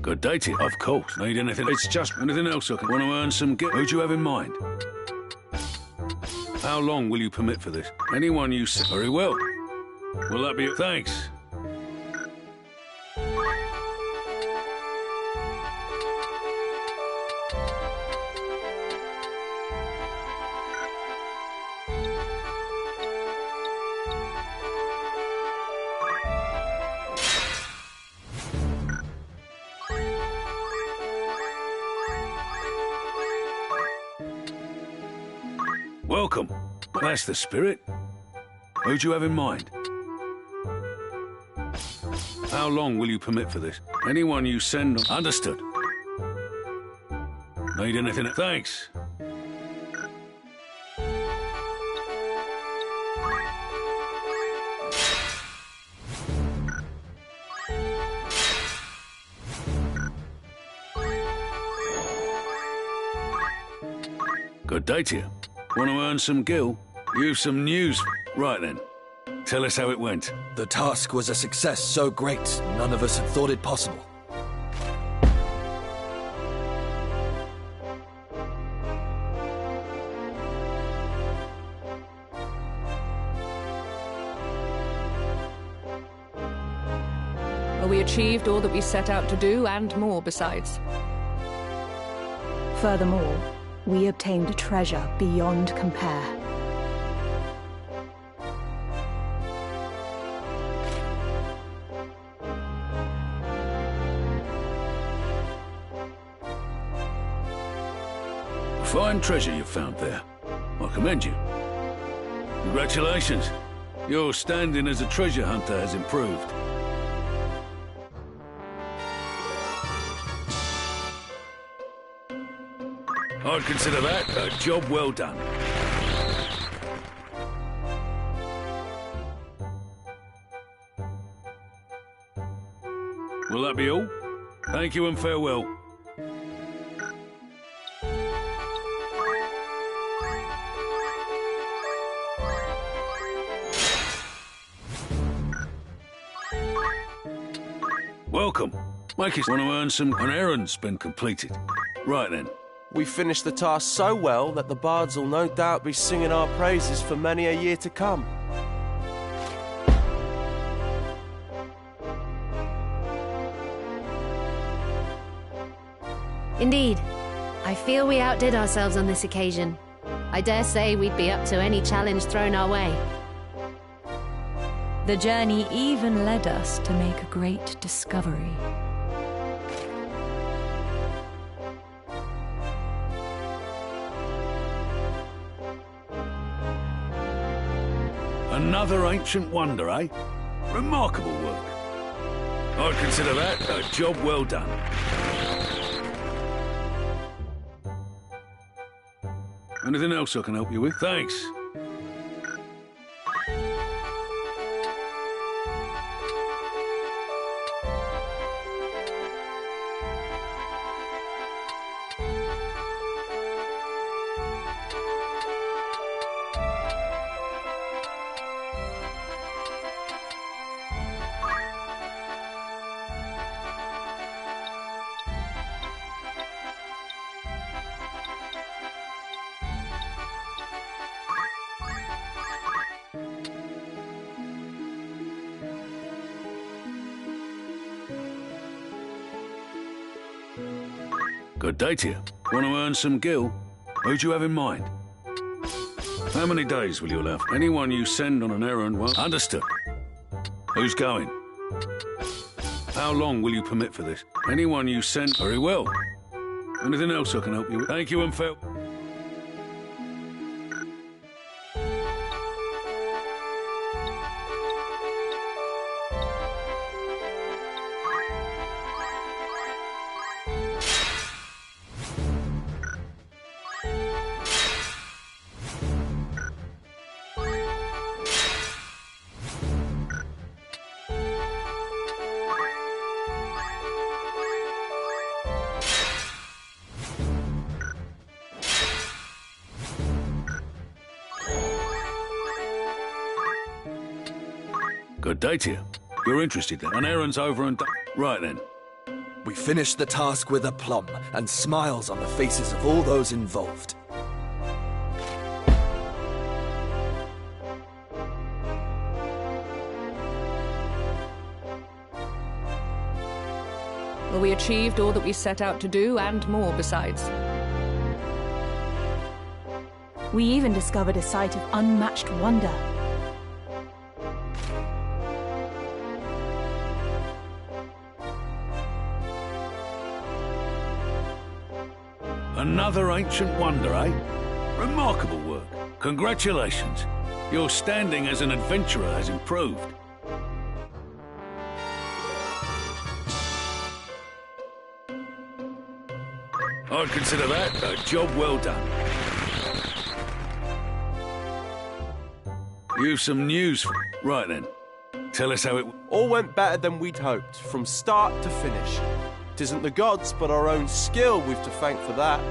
Good day to you. Of course. Need anything? It's just anything else I can. Want to earn some gift? Who do you have in mind? How long will you permit for this? Anyone you say. Very well. Will that be... Thanks. Welcome. That's the spirit. Who do you have in mind? How long will you permit for this? Anyone you send... Understood. Need anything? Thanks. Good day to you. Want to earn some gil? You've some news. Right then. Tell us how it went. The task was a success so great, none of us had thought it possible. Well, we achieved all that we set out to do, and more besides. Furthermore, we obtained a treasure beyond compare. A fine treasure you've found there. I commend you. Congratulations. Your standing as a treasure hunter has improved. I'd consider that a job well done. Will that be all? Thank you and farewell. Welcome. Make it want to earn some... An errand's been completed. Right then. We finished the task so well that the bards will no doubt be singing our praises for many a year to come. Indeed. I feel we outdid ourselves on this occasion. I dare say we'd be up to any challenge thrown our way. The journey even led us to make a great discovery. Another ancient wonder, eh? Remarkable work. I'd consider that a job well done. Anything else I can help you with? Thanks. Good day to you. Want to earn some gil? Who do you have in mind? How many days will you allow? Anyone you send on an errand, well... Understood. Who's going? How long will you permit for this? Anyone you send... Very well. Anything else I can help you with? Thank you and farewell. Good day to you. You're interested then? An errand's over and done. Right then. We finished the task with aplomb and smiles on the faces of all those involved. Well, we achieved all that we set out to do, and more besides. We even discovered a site of unmatched wonder. Another ancient wonder, eh? Remarkable work. Congratulations. Your standing as an adventurer has improved. I'd consider that a job well done. You've some news for... Right then. Tell us how it... All went better than we'd hoped, from start to finish. It isn't the gods, but our own skill we've to thank for that.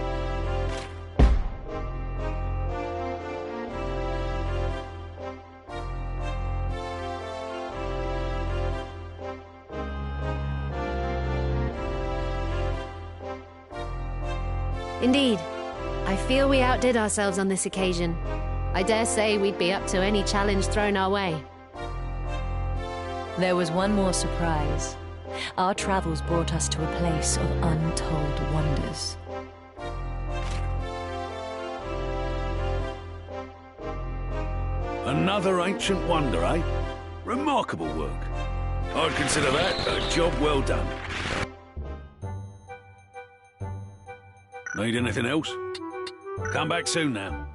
Indeed. I feel we outdid ourselves on this occasion. I dare say we'd be up to any challenge thrown our way. There was one more surprise. Our travels brought us to a place of untold wonders. Another ancient wonder, eh? Remarkable work. I'd consider that a job well done. Need anything else? Come back soon now.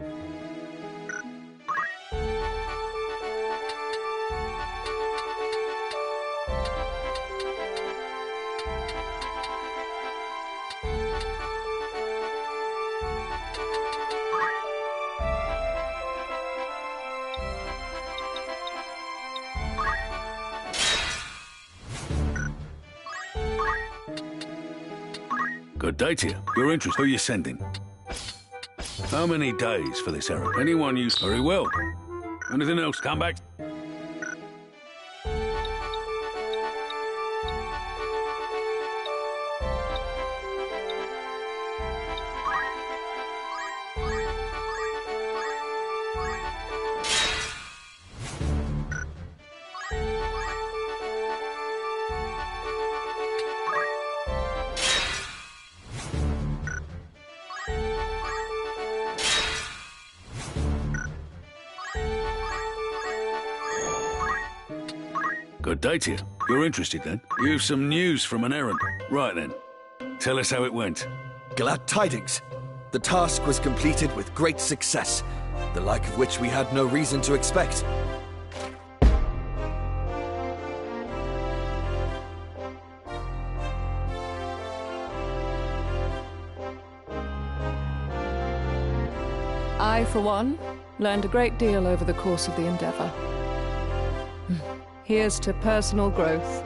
Good day to you. You're interested. Who are you sending? How many days for this errand? Anyone you... Very well. Anything else? Come back. Good day to you. You're interested then? You've some news from an errand. Right then. Tell us how it went. Glad tidings. The task was completed with great success, the like of which we had no reason to expect. I, for one, learned a great deal over the course of the endeavour. Here's to personal growth.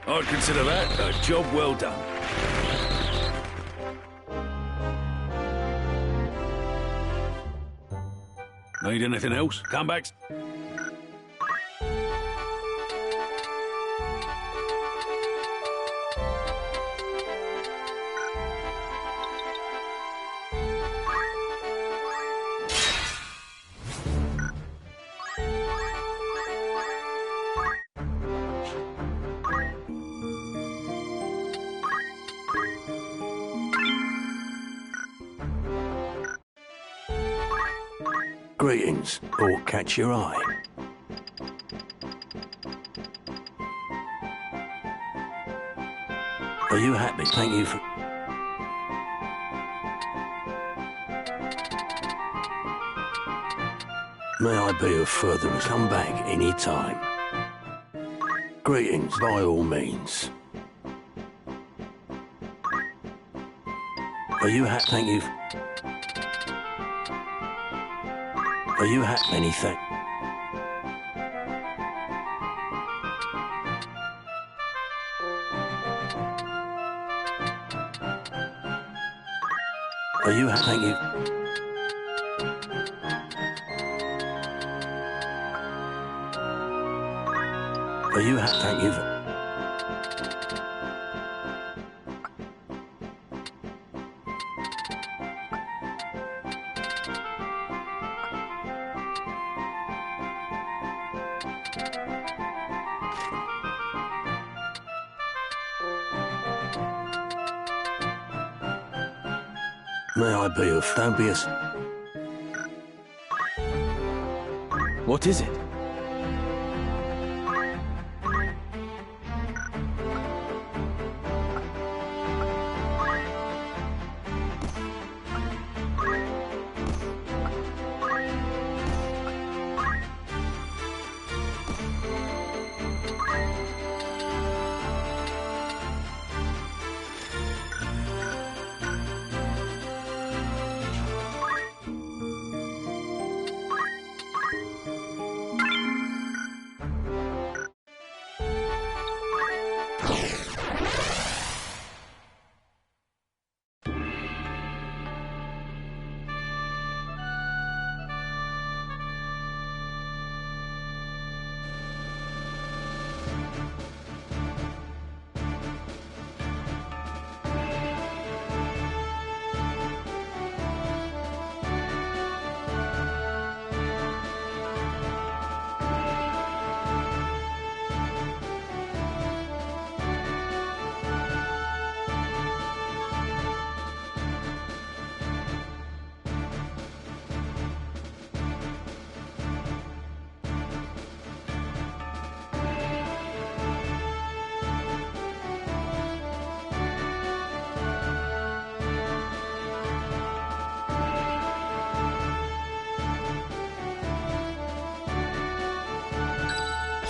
I'd consider that a job well done. Need anything else? Come back. Greetings, or catch your eye. Are you happy? Thank you for... May I be of furtherance? Come back any time. Greetings, by all means. Are you happy? Thank you. Are you happy? Anything? Are you happy? Thank you. Are you happy? Thank you. May I be of don't be as... What is it?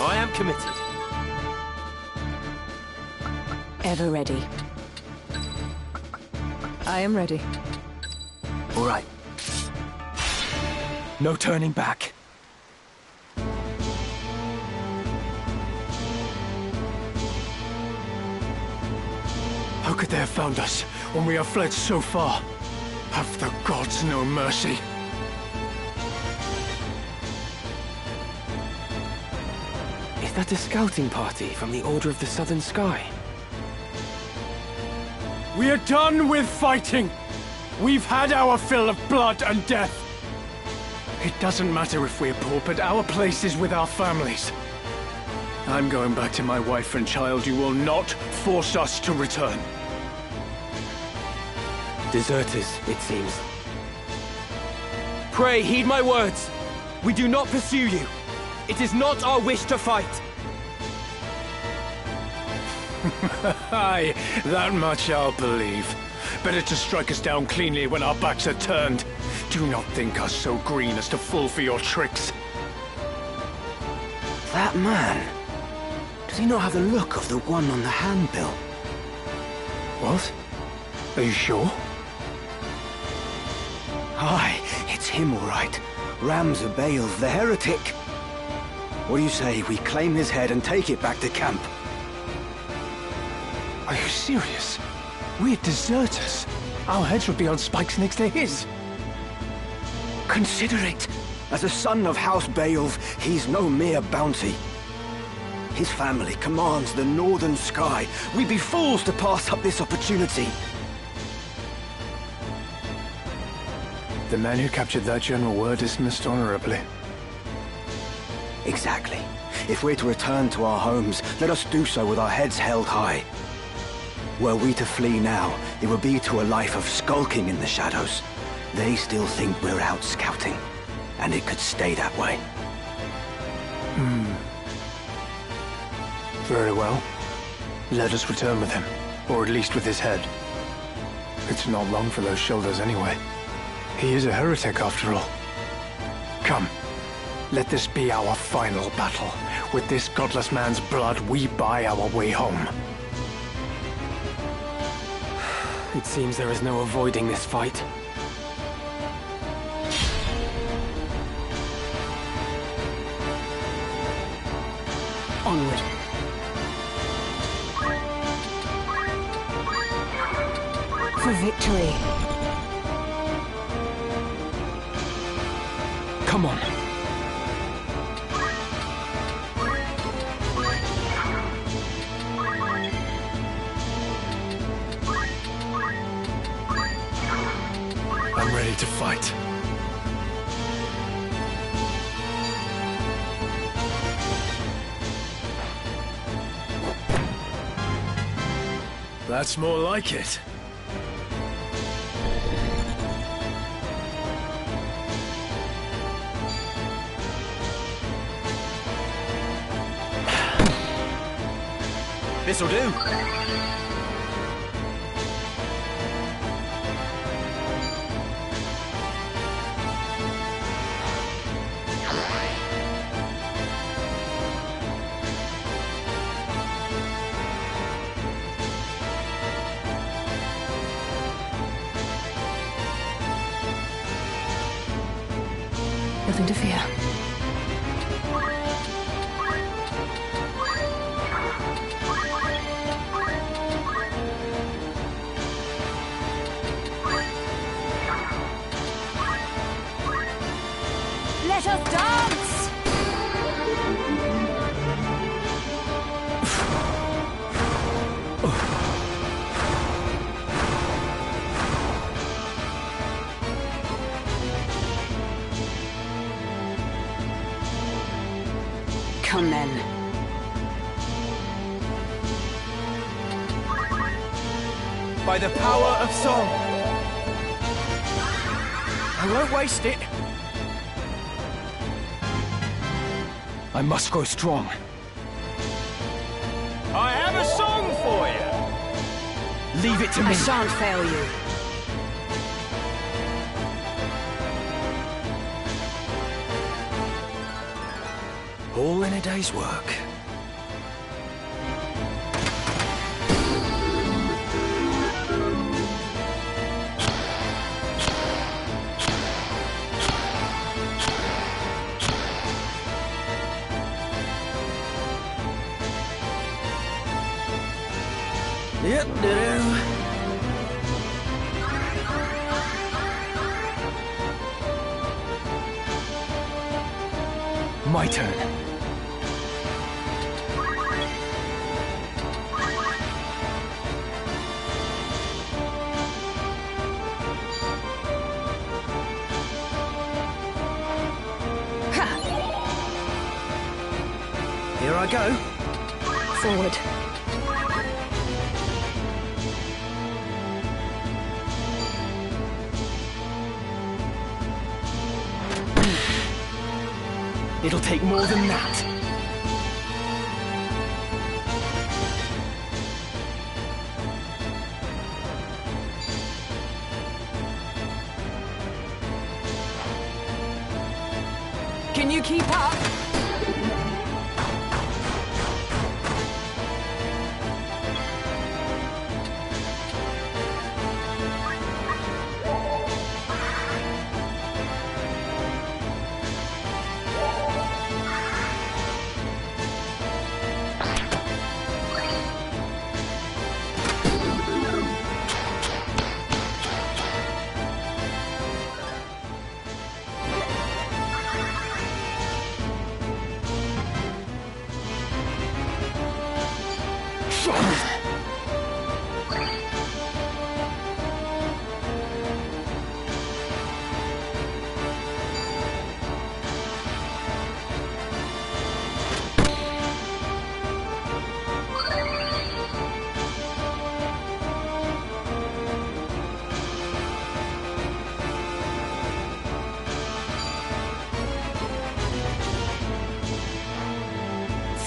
I am committed. Ever ready. I am ready. All right. No turning back. How could they have found us when we have fled so far? Have the gods no mercy? Is that a scouting party from the Order of the Southern Sky? We are done with fighting! We've had our fill of blood and death! It doesn't matter if we're poor, but our place is with our families. I'm going back to my wife and child. You will not force us to return. Deserters, it seems. Pray, heed my words. We do not pursue you. It is not our wish to fight. Aye, that much I'll believe. Better to strike us down cleanly when our backs are turned. Do not think us so green as to fall for your tricks. That man. Does he not have the look of the one on the handbill? What? Are you sure? Aye, it's him all right. Ramza Bales, the heretic. What do you say we claim his head and take it back to camp? Are you serious? We're deserters. Our heads would be on spikes next to his. Consider it. As a son of House Bales, he's no mere bounty. His family commands the northern sky. We'd be fools to pass up this opportunity. The men who captured that general were dismissed honorably. Exactly. If we're to return to our homes, let us do so with our heads held high. Were we to flee now, it would be to a life of skulking in the shadows. They still think we're out scouting, and it could stay that way. Very well. Let us return with him, or at least with his head. It's not long for those shoulders anyway. He is a heretic after all. Come, let this be our final battle. With this godless man's blood, we buy our way home. It seems there is no avoiding this fight. Onward. For victory. Come on. I'm ready to fight. That's more like it. This'll do. Nothing to fear. Let us dance! Come then. By the power of song. I won't waste it. I must grow strong. I have a song for you. Leave it to I me. shan't fail you. All in a day's work. Yep, ditto. My turn. Here I go. Forward. It'll take more than that. Can you keep up?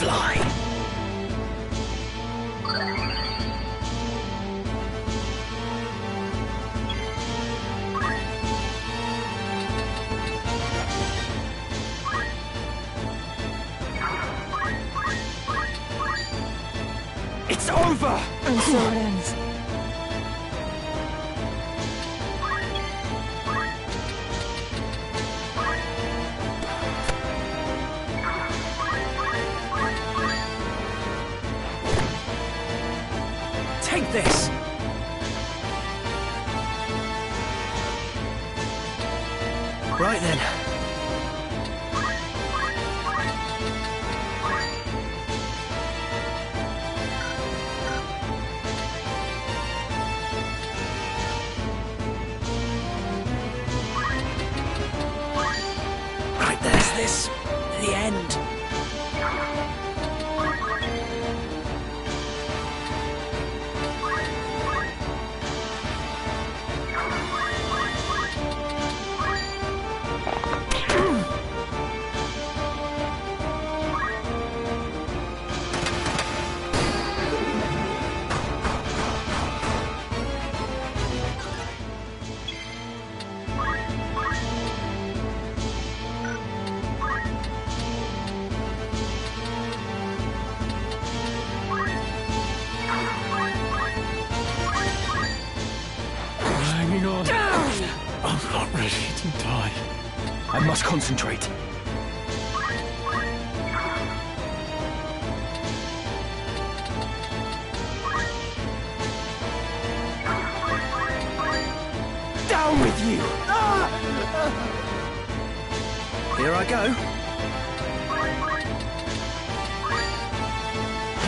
Fly. It's over! And so it ends. Take this! Right then. Yes, the end. I'm not ready to die. I must concentrate. Down with you! Here I go.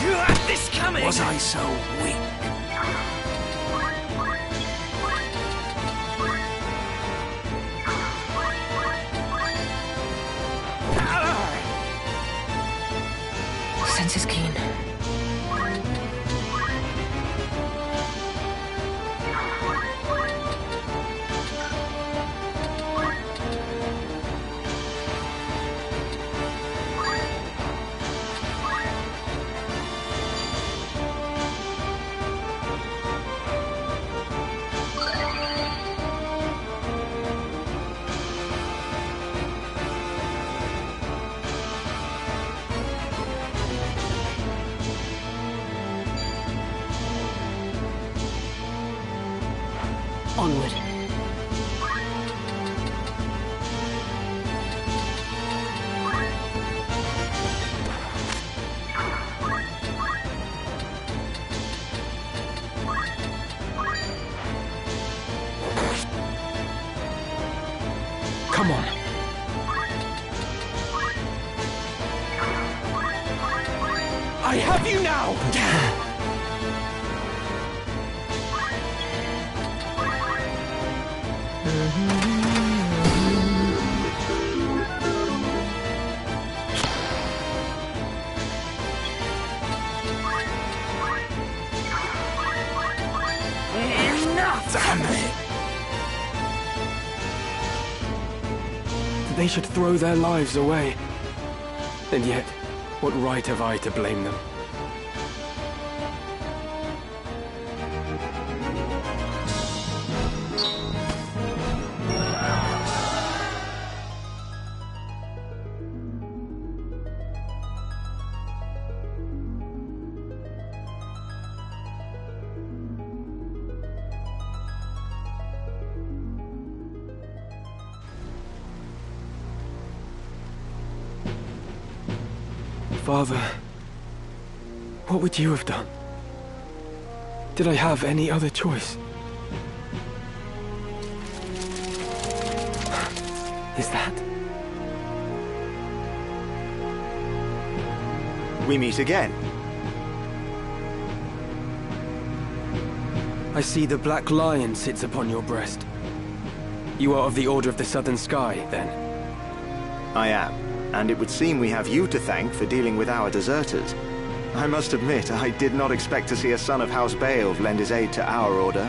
You had this coming! Was I so weak? Sense is keen. Onward. Come on. I have you now! Enough! Damn it! They should throw their lives away. And yet, what right have I to blame them? Father, what would you have done? Did I have any other choice? Is that? We meet again. I see the Black Lion sits upon your breast. You are of the Order of the Southern Sky, then? I am, and it would seem we have you to thank for dealing with our deserters. I must admit, I did not expect to see a son of House Beowulf lend his aid to our order.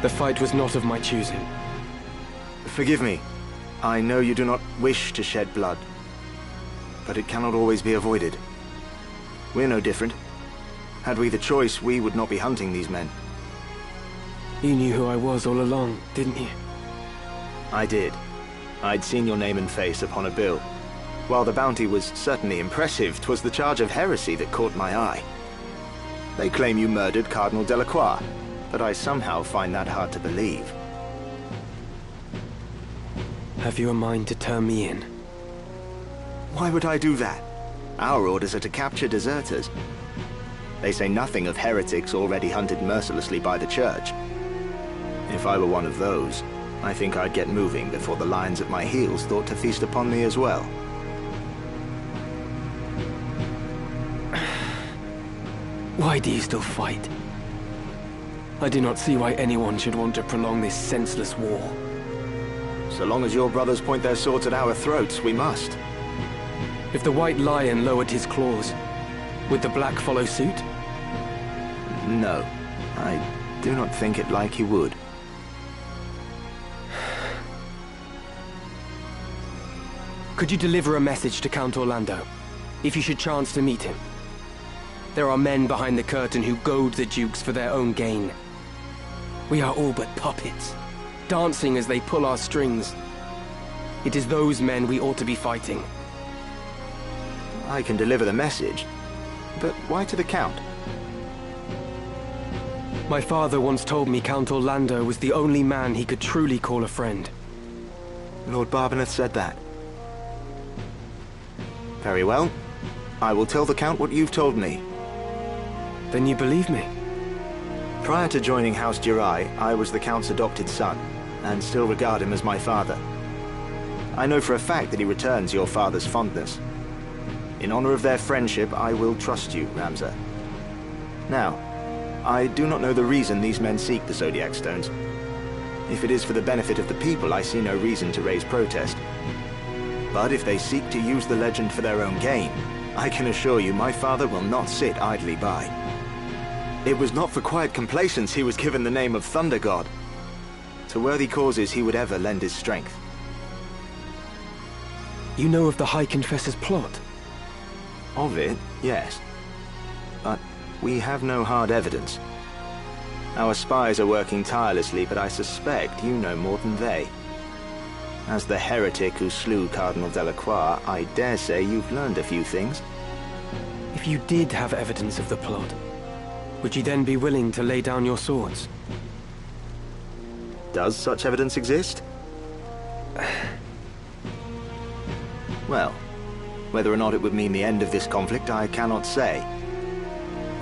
The fight was not of my choosing. Forgive me. I know you do not wish to shed blood, but it cannot always be avoided. We're no different. Had we the choice, we would not be hunting these men. You knew who I was all along, didn't you? I did. I'd seen your name and face upon a bill. While the bounty was certainly impressive, 'twas the charge of heresy that caught my eye. They claim you murdered Cardinal Delacroix, but I somehow find that hard to believe. Have you a mind to turn me in? Why would I do that? Our orders are to capture deserters. They say nothing of heretics already hunted mercilessly by the Church. If I were one of those, I think I'd get moving before the lions at my heels thought to feast upon me as well. Why do you still fight? I do not see why anyone should want to prolong this senseless war. So long as your brothers point their swords at our throats, we must. If the White Lion lowered his claws, would the Black follow suit? No, I do not think it like he would. Could you deliver a message to Count Orlando, if you should chance to meet him? There are men behind the curtain who goad the dukes for their own gain. We are all but puppets, dancing as they pull our strings. It is those men we ought to be fighting. I can deliver the message, but why to the Count? My father once told me Count Orlando was the only man he could truly call a friend. Lord Barbeneth said that. Very well. I will tell the Count what you've told me. Then you believe me? Prior to joining House Jirai, I was the Count's adopted son, and still regard him as my father. I know for a fact that he returns your father's fondness. In honor of their friendship, I will trust you, Ramza. Now, I do not know the reason these men seek the Zodiac Stones. If it is for the benefit of the people, I see no reason to raise protest. But if they seek to use the legend for their own gain, I can assure you my father will not sit idly by. It was not for quiet complacence he was given the name of Thunder God. To worthy causes he would ever lend his strength. You know of the High Confessor's plot? Of it, yes. But we have no hard evidence. Our spies are working tirelessly, but I suspect you know more than they. As the heretic who slew Cardinal Delacroix, I dare say you've learned a few things. If you did have evidence of the plot, would you then be willing to lay down your swords? Does such evidence exist? Well, whether or not it would mean the end of this conflict, I cannot say.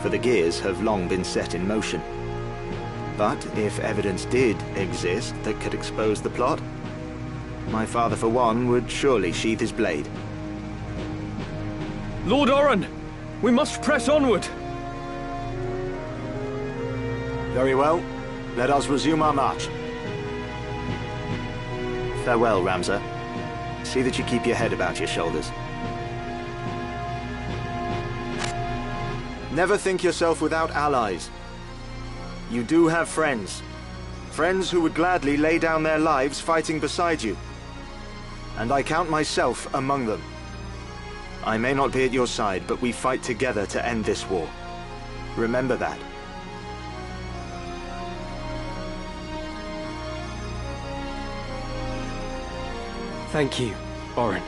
For the gears have long been set in motion. But if evidence did exist that could expose the plot, my father, for one, would surely sheathe his blade. Lord Oren! We must press onward! Very well. Let us resume our march. Farewell, Ramza. See that you keep your head about your shoulders. Never think yourself without allies. You do have friends. Friends who would gladly lay down their lives fighting beside you. And I count myself among them. I may not be at your side, but we fight together to end this war. Remember that. Thank you, Oren.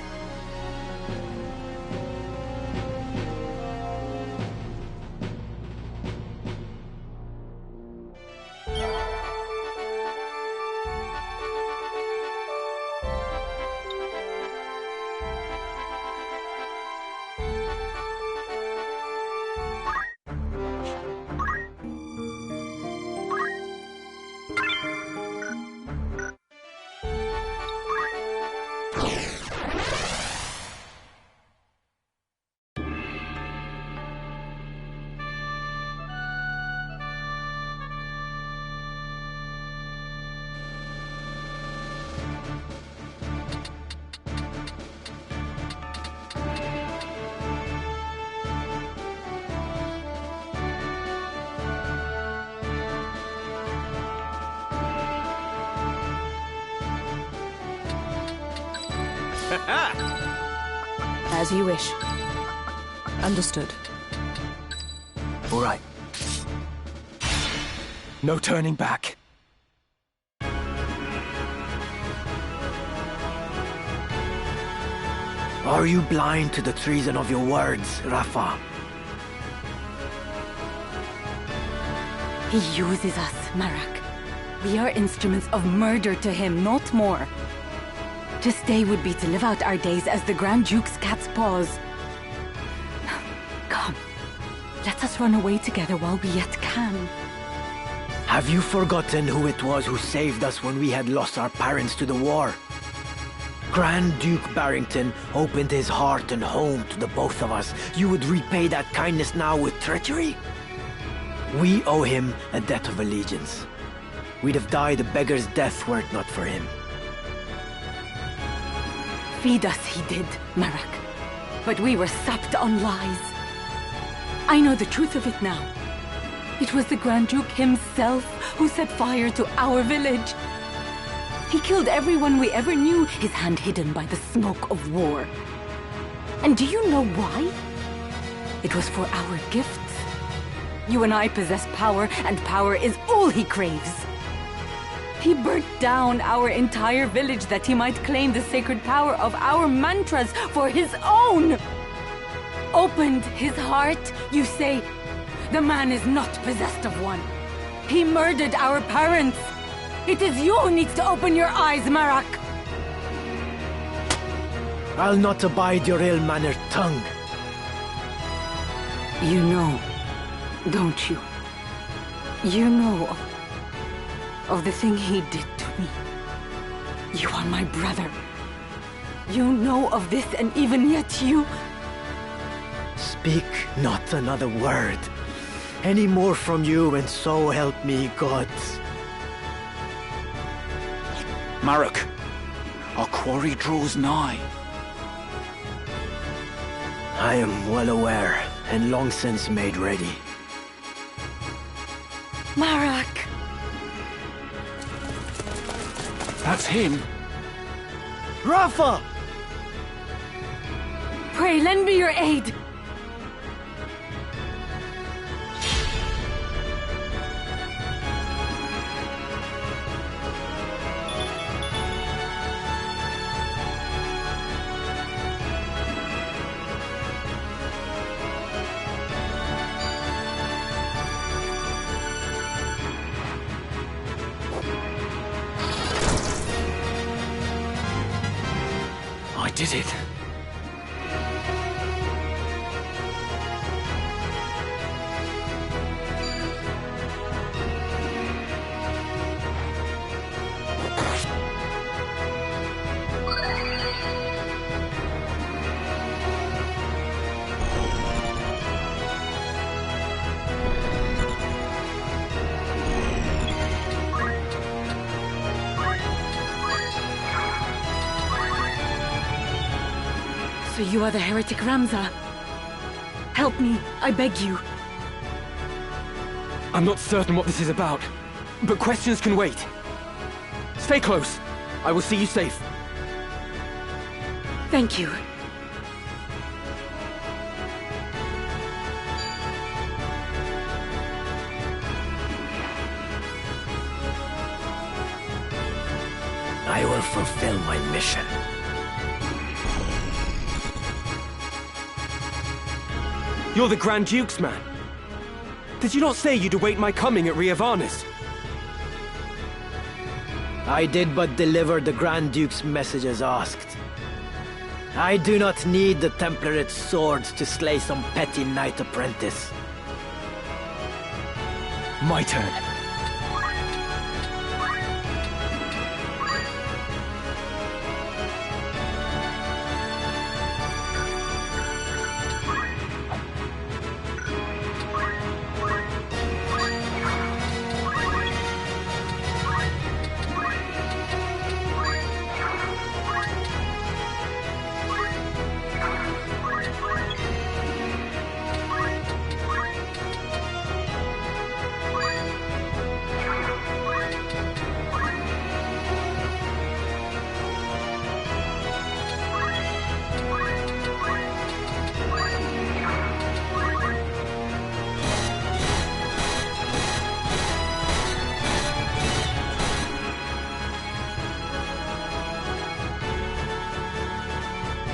As you wish. Understood. All right. No turning back. Are you blind to the treason of your words, Rafa? He uses us, Marak. We are instruments of murder to him, not more. To stay would be to live out our days as the Grand Duke's cat's paws. Come, let us run away together while we yet can. Have you forgotten who it was who saved us when we had lost our parents to the war? Grand Duke Barrington opened his heart and home to the both of us. You would repay that kindness now with treachery? We owe him a debt of allegiance. We'd have died a beggar's death were it not for him. feed us, he did, Marak. But we were sapped on lies. I know the truth of it now. It was the Grand Duke himself who set fire to our village. He killed everyone we ever knew, his hand hidden by the smoke of war. And do you know why? It was for our gifts. You and I possess power, and power is all he craves. He burnt down our entire village that he might claim the sacred power of our mantras for his own. Opened his heart, you say? The man is not possessed of one. He murdered our parents. It is you who needs to open your eyes, Marak. I'll not abide your ill-mannered tongue. You know, don't you? You know of the thing he did to me. You are my brother. You know of this, and even yet you... Speak not another word. Any more from you, and so help me, gods. Marak, our quarry draws nigh. I am well aware, and long since made ready. Marak! That's him. Rafa! Pray, lend me your aid. I did it. So you are the heretic Ramza. Help me, I beg you. I'm not certain what this is about, but questions can wait. Stay close. I will see you safe. Thank you. I will fulfill my mission. You're the Grand Duke's man. Did you not say you'd await my coming at Ivalice? I did but deliver the Grand Duke's message as asked. I do not need the Templarate's swords to slay some petty knight apprentice. My turn.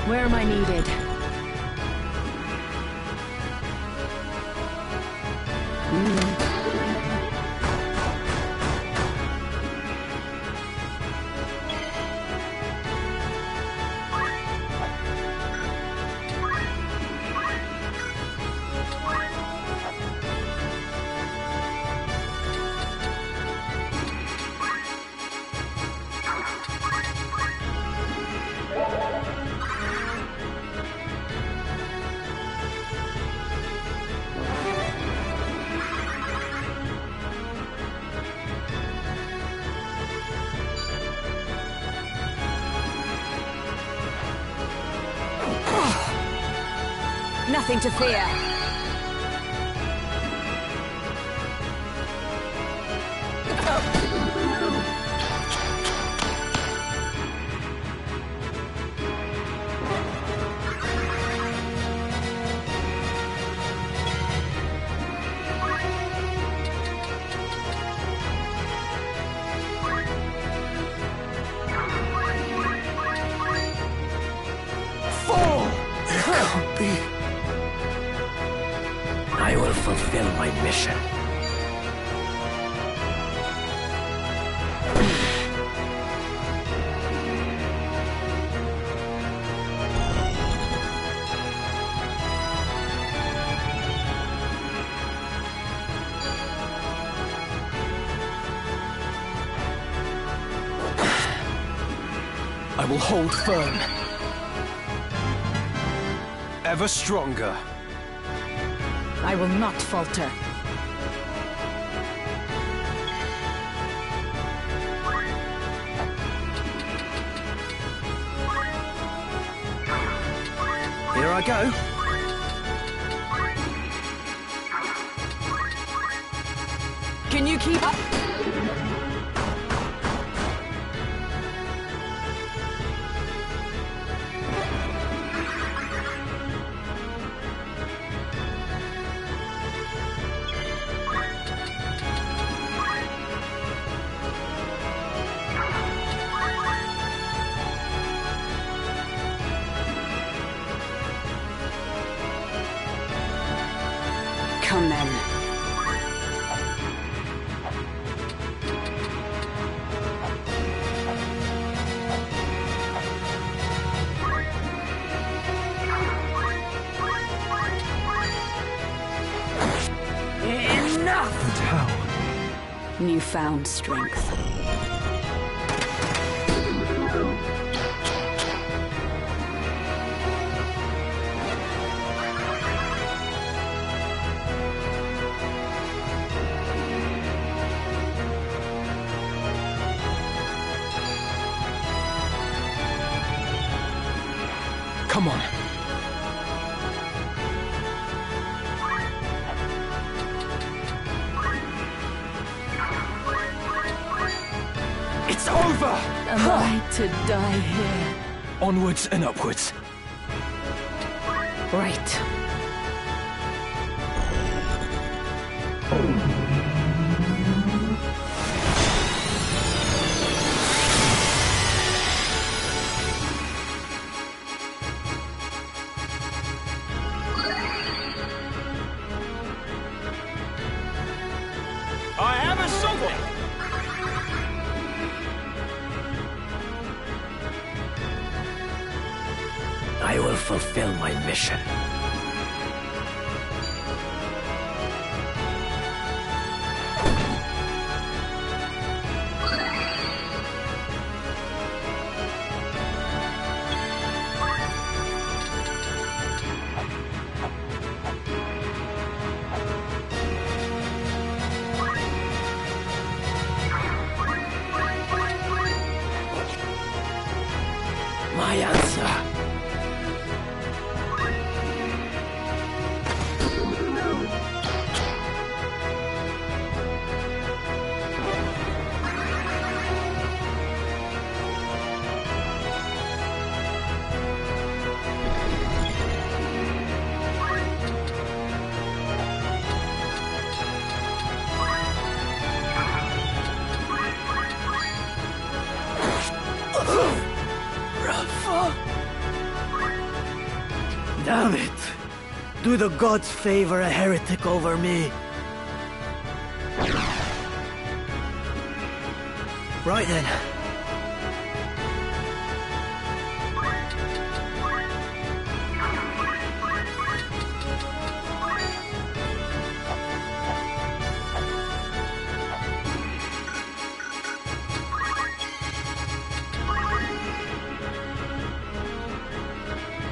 Where am I needed? nothing to fear. I will fulfill my mission. I will hold firm. Ever stronger. I will not falter. Here I go. Can you keep up? Come then. Enough! And how? Newfound strength. Come on. It's over! Am I to die here? Onwards and upwards. Right. I have a something! I will fulfill my mission. My answer. Damn it! Do the gods favor a heretic over me? Right then.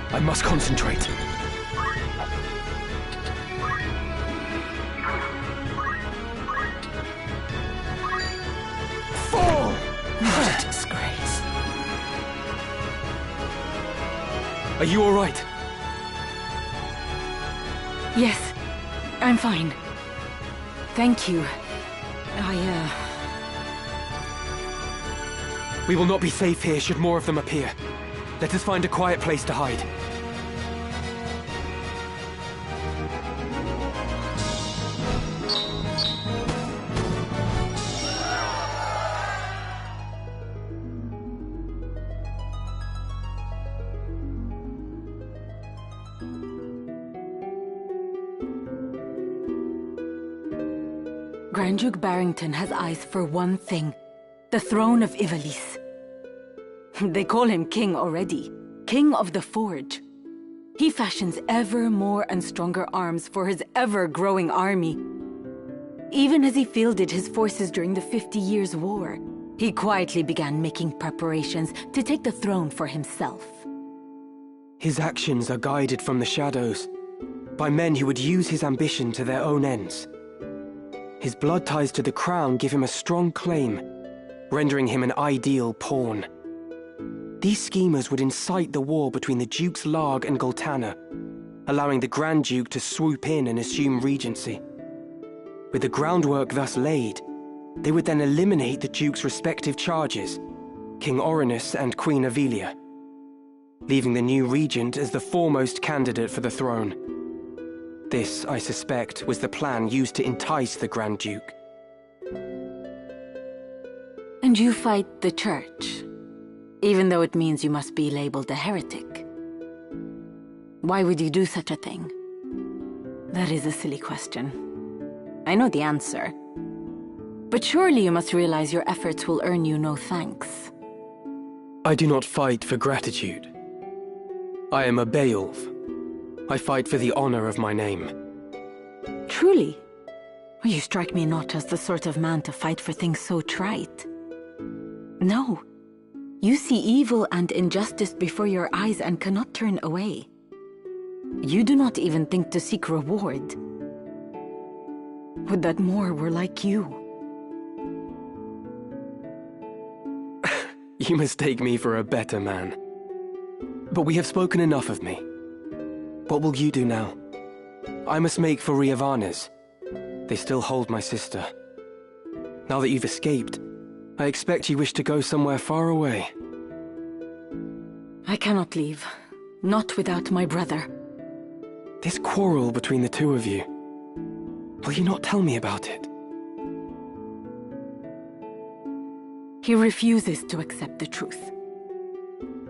I must concentrate. Fall! What a disgrace. Are you all right? Yes, I'm fine. Thank you. We will not be safe here should more of them appear. Let us find a quiet place to hide. Grand Duke Barrington has eyes for one thing. The throne of Ivalice. They call him king already. King of the Forge. He fashions ever more and stronger arms for his ever-growing army. Even as he fielded his forces during the 50 Years' War, he quietly began making preparations to take the throne for himself. His actions are guided from the shadows, by men who would use his ambition to their own ends. His blood ties to the crown give him a strong claim, rendering him an ideal pawn. These schemers would incite the war between the Dukes Larg and Goltana, allowing the Grand Duke to swoop in and assume regency. With the groundwork thus laid, they would then eliminate the Duke's respective charges, King Orinus and Queen Avelia, leaving the new regent as the foremost candidate for the throne. This, I suspect, was the plan used to entice the Grand Duke. And you fight the Church, even though it means you must be labeled a heretic. Why would you do such a thing? That is a silly question. I know the answer. But surely you must realize your efforts will earn you no thanks. I do not fight for gratitude. I am a Beowulf. I fight for the honor of my name. Truly? Well, you strike me not as the sort of man to fight for things so trite. No. You see evil and injustice before your eyes and cannot turn away. You do not even think to seek reward. Would that more were like you. You mistake me for a better man. But we have spoken enough of me. What will you do now? I must make for Riavanes. They still hold my sister. Now that you've escaped, I expect you wish to go somewhere far away. I cannot leave. Not without my brother. This quarrel between the two of you. Will you not tell me about it? He refuses to accept the truth.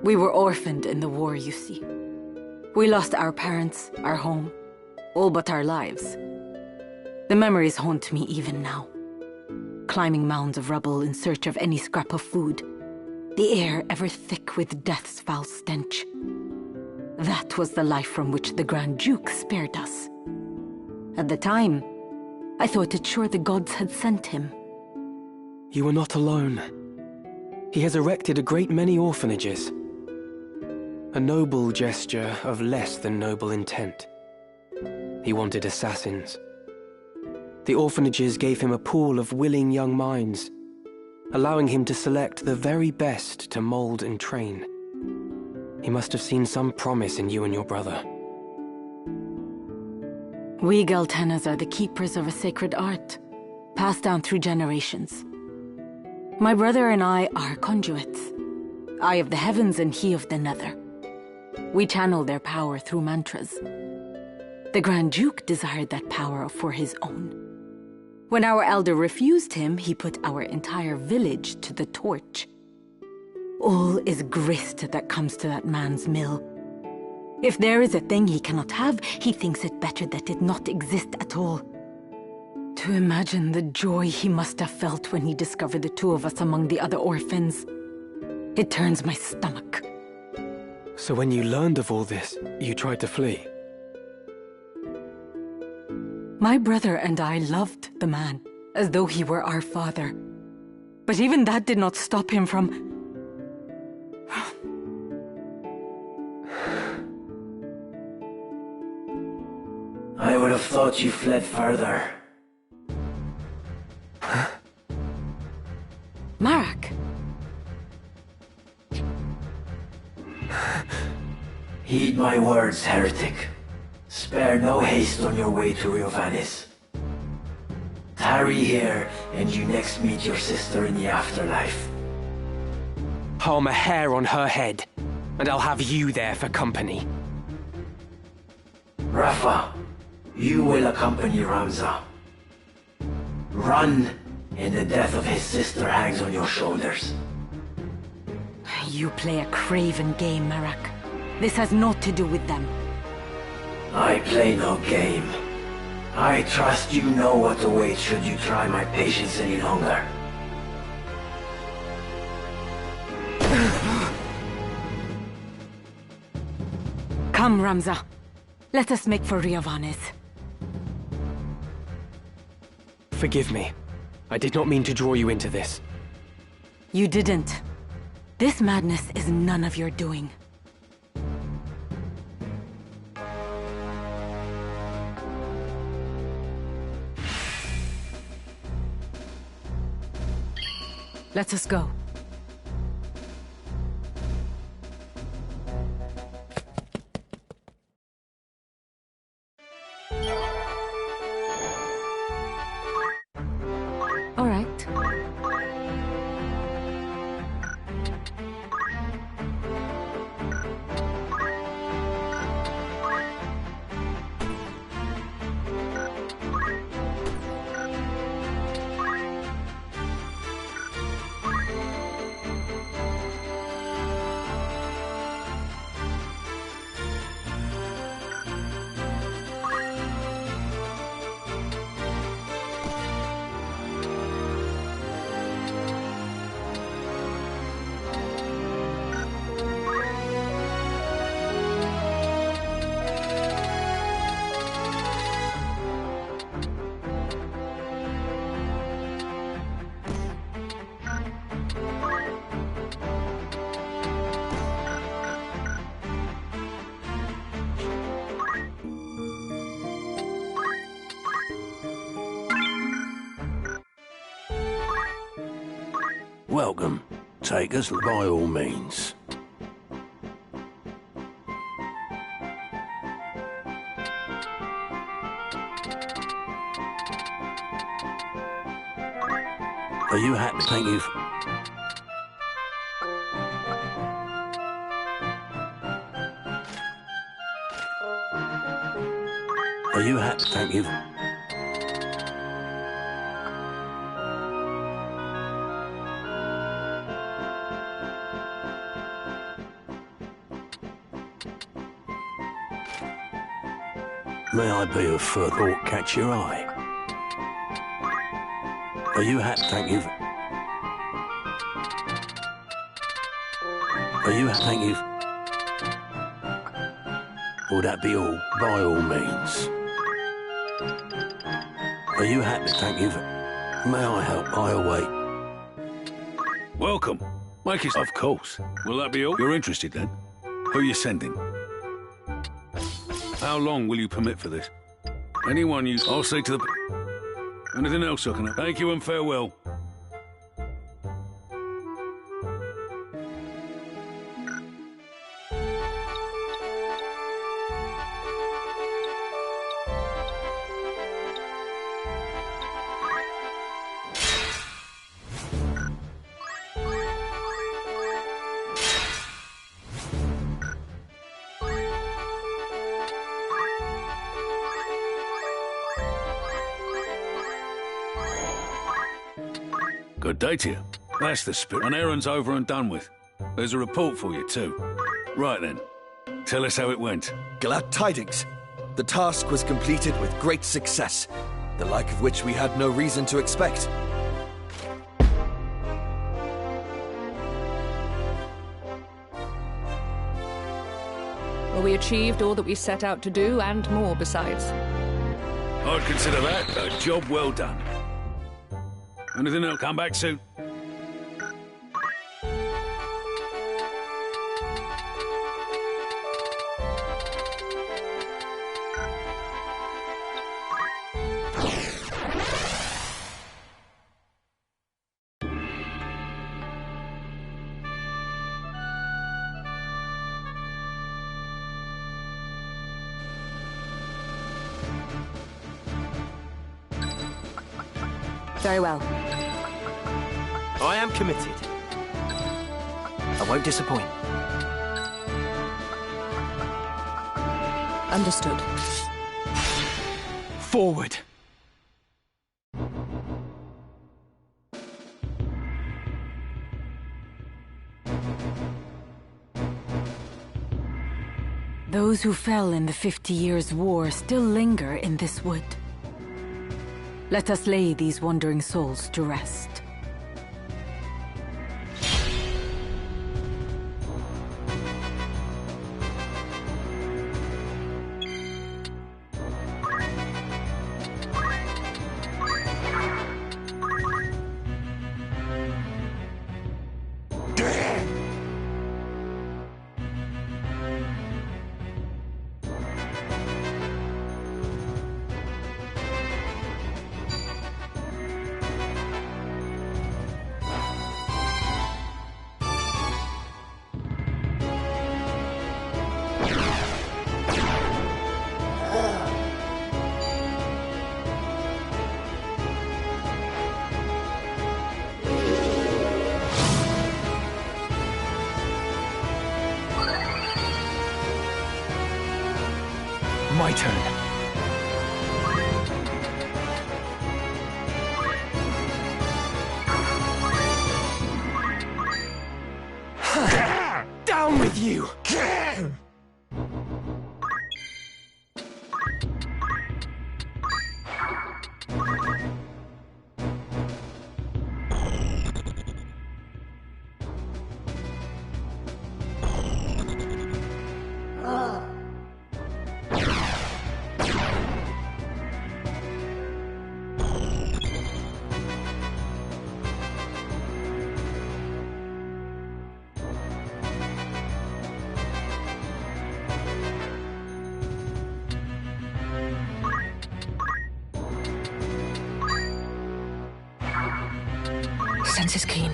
We were orphaned in the war, you see. We lost our parents, our home, all but our lives. The memories haunt me even now. Climbing mounds of rubble in search of any scrap of food. The air ever thick with death's foul stench. That was the life from which the Grand Duke spared us. At the time, I thought it sure the gods had sent him. You are not alone. He has erected a great many orphanages. A noble gesture of less than noble intent. He wanted assassins. The orphanages gave him a pool of willing young minds, allowing him to select the very best to mold and train. He must have seen some promise in you and your brother. We Galtanas are the keepers of a sacred art, passed down through generations. My brother and I are conduits. I of the heavens and he of the nether. We channel their power through mantras. The Grand Duke desired that power for his own. When our elder refused him, he put our entire village to the torch. All is grist that comes to that man's mill. If there is a thing he cannot have, he thinks it better that it not exist at all. To imagine the joy he must have felt when he discovered the two of us among the other orphans. It turns my stomach. So when you learned of all this, you tried to flee? My brother and I loved the man, as though he were our father. But even that did not stop him from... I would have thought you fled further. Marak! Heed my words, heretic. Spare no haste on your way to Ivalice. Tarry here, and you next meet your sister in the afterlife. Harm a hair on her head, and I'll have you there for company. Rafa, you will accompany Ramza. Run, and the death of his sister hangs on your shoulders. You play a craven game, Marak. This has naught to do with them. I play no game. I trust you know what awaits should you try my patience any longer. Come, Ramza. Let us make for Riovanes. Forgive me. I did not mean to draw you into this. You didn't. This madness is none of your doing. Let us go. All right. Welcome. Take us by all means. Are you happy? Thank you. Are you happy? Thank you. May I be of further or catch your eye? Are you happy? Thank you. Are you happy? Thank you. Will that be all? By all means. Are you happy? Thank you. May I help? I await. Welcome. Make it. Of course. Will that be all? You're interested then? Who are you sending? How long will you permit for this? Anyone you... I'll see to the... Anything else I can... Thank you and farewell. Good day to you. That's the spirit. An errand's over and done with. There's a report for you, too. Right then. Tell us how it went. Glad tidings. The task was completed with great success, the like of which we had no reason to expect. Well, we achieved all that we set out to do, and more besides. I'd consider that a job well done. Anything else? Come back soon. Very well. I am committed. I won't disappoint. Understood. Forward! Those who fell in the 50 Years' War still linger in this wood. Let us lay these wandering souls to rest. My turn. Down with you! Sense is keen.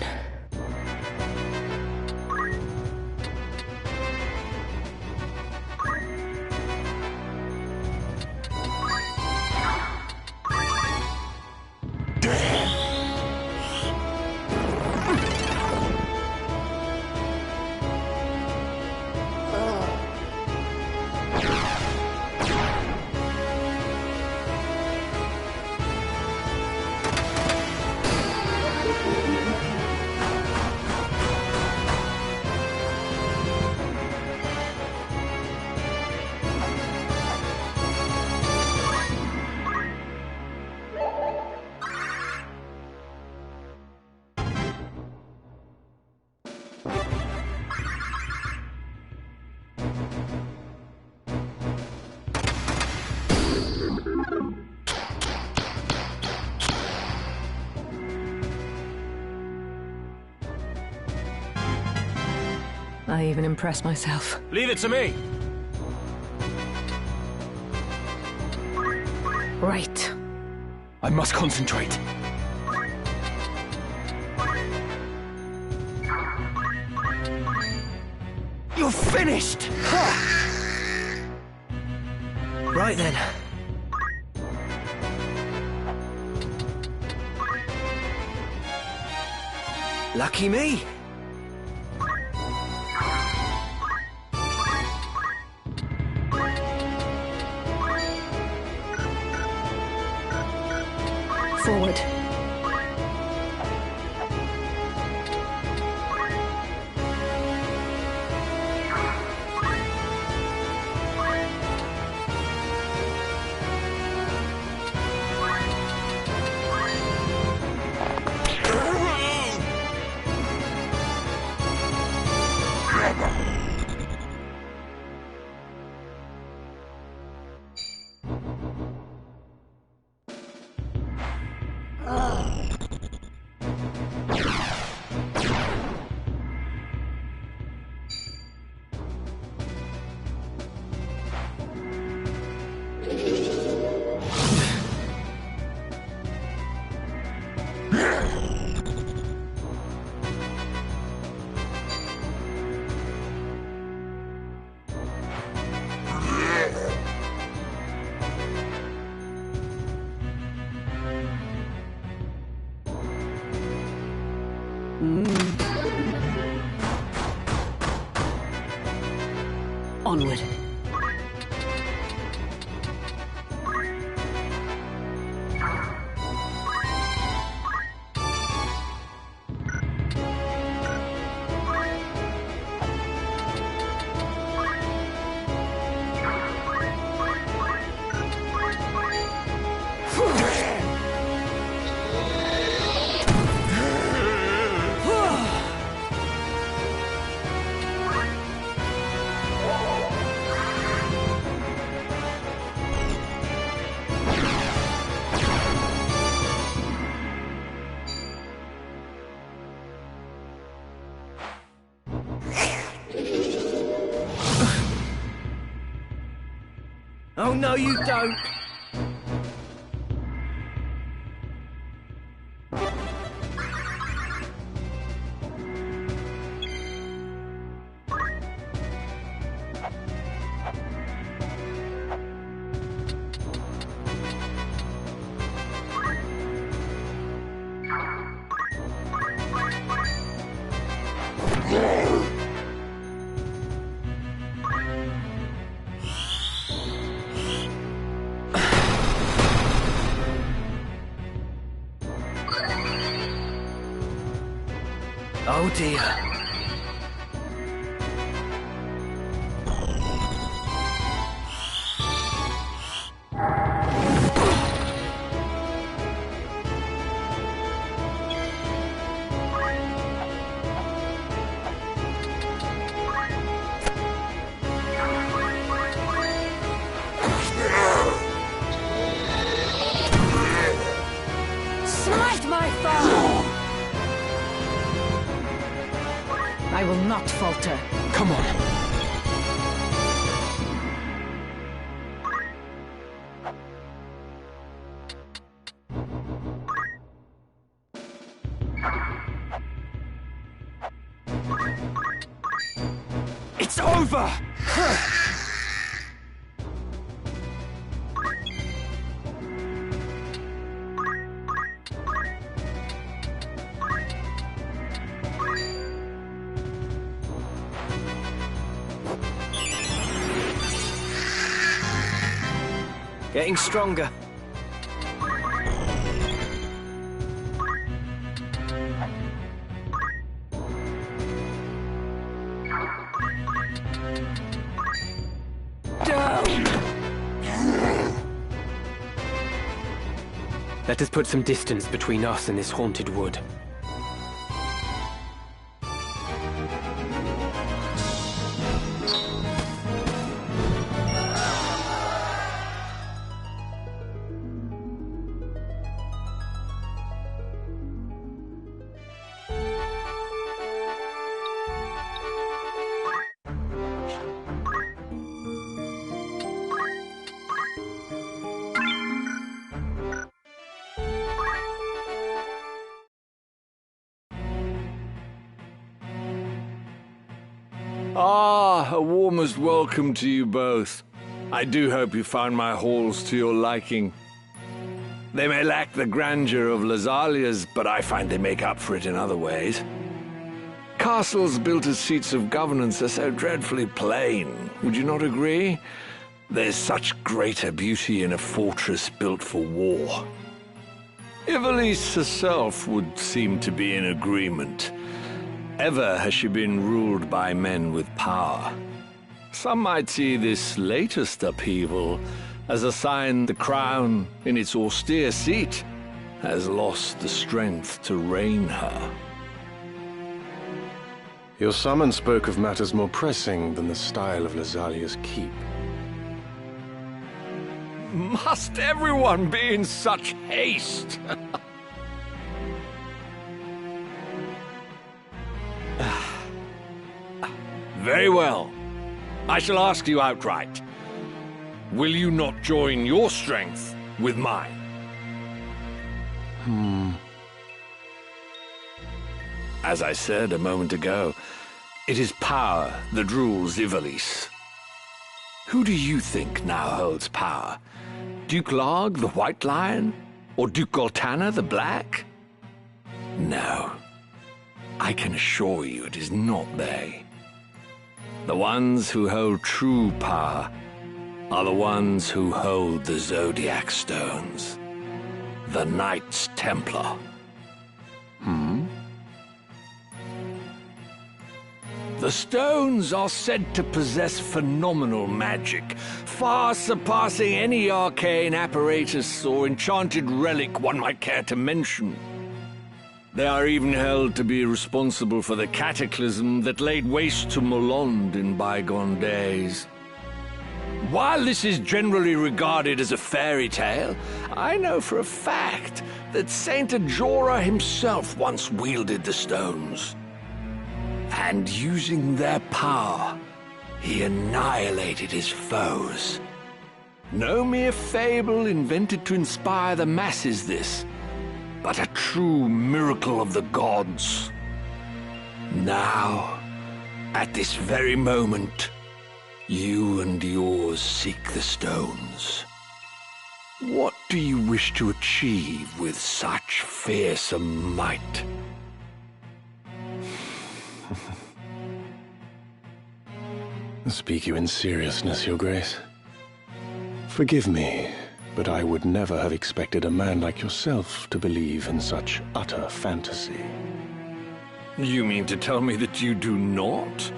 I even impress myself. Leave it to me! Right. I must concentrate. You're finished! Right then. Lucky me. Forward. Onward. Oh, no, you don't. Oh dear. Smite my foe! I will not falter. Come on. It's over! Getting stronger. Let us put some distance between us and this haunted wood. Ah, a warmest welcome to you both. I do hope you found my halls to your liking. They may lack the grandeur of Lasalia's, but I find they make up for it in other ways. Castles built as seats of governance are so dreadfully plain, would you not agree? There's such greater beauty in a fortress built for war. Ivalice herself would seem to be in agreement. Ever has she been ruled by men with power. Some might see this latest upheaval as a sign the crown, in its austere seat, has lost the strength to reign her. Your summons spoke of matters more pressing than the style of Lasalia's keep. Must everyone be in such haste? Very well. I shall ask you outright. Will you not join your strength with mine? As I said a moment ago, it is power that rules Ivalice. Who do you think now holds power? Duke Larg, the White Lion? Or Duke Goltana, the Black? No. I can assure you it is not they. The ones who hold true power are the ones who hold the Zodiac Stones. The Knights Templar. The stones are said to possess phenomenal magic, far surpassing any arcane apparatus or enchanted relic one might care to mention. They are even held to be responsible for the cataclysm that laid waste to Molond in bygone days. While this is generally regarded as a fairy tale, I know for a fact that Saint Ajora himself once wielded the stones. And using their power, he annihilated his foes. No mere fable invented to inspire the masses, this, but a true miracle of the gods. Now, at this very moment, you and yours seek the stones. What do you wish to achieve with such fearsome might? Speak you in seriousness, Your Grace. Forgive me, but I would never have expected a man like yourself to believe in such utter fantasy. You mean to tell me that you do not?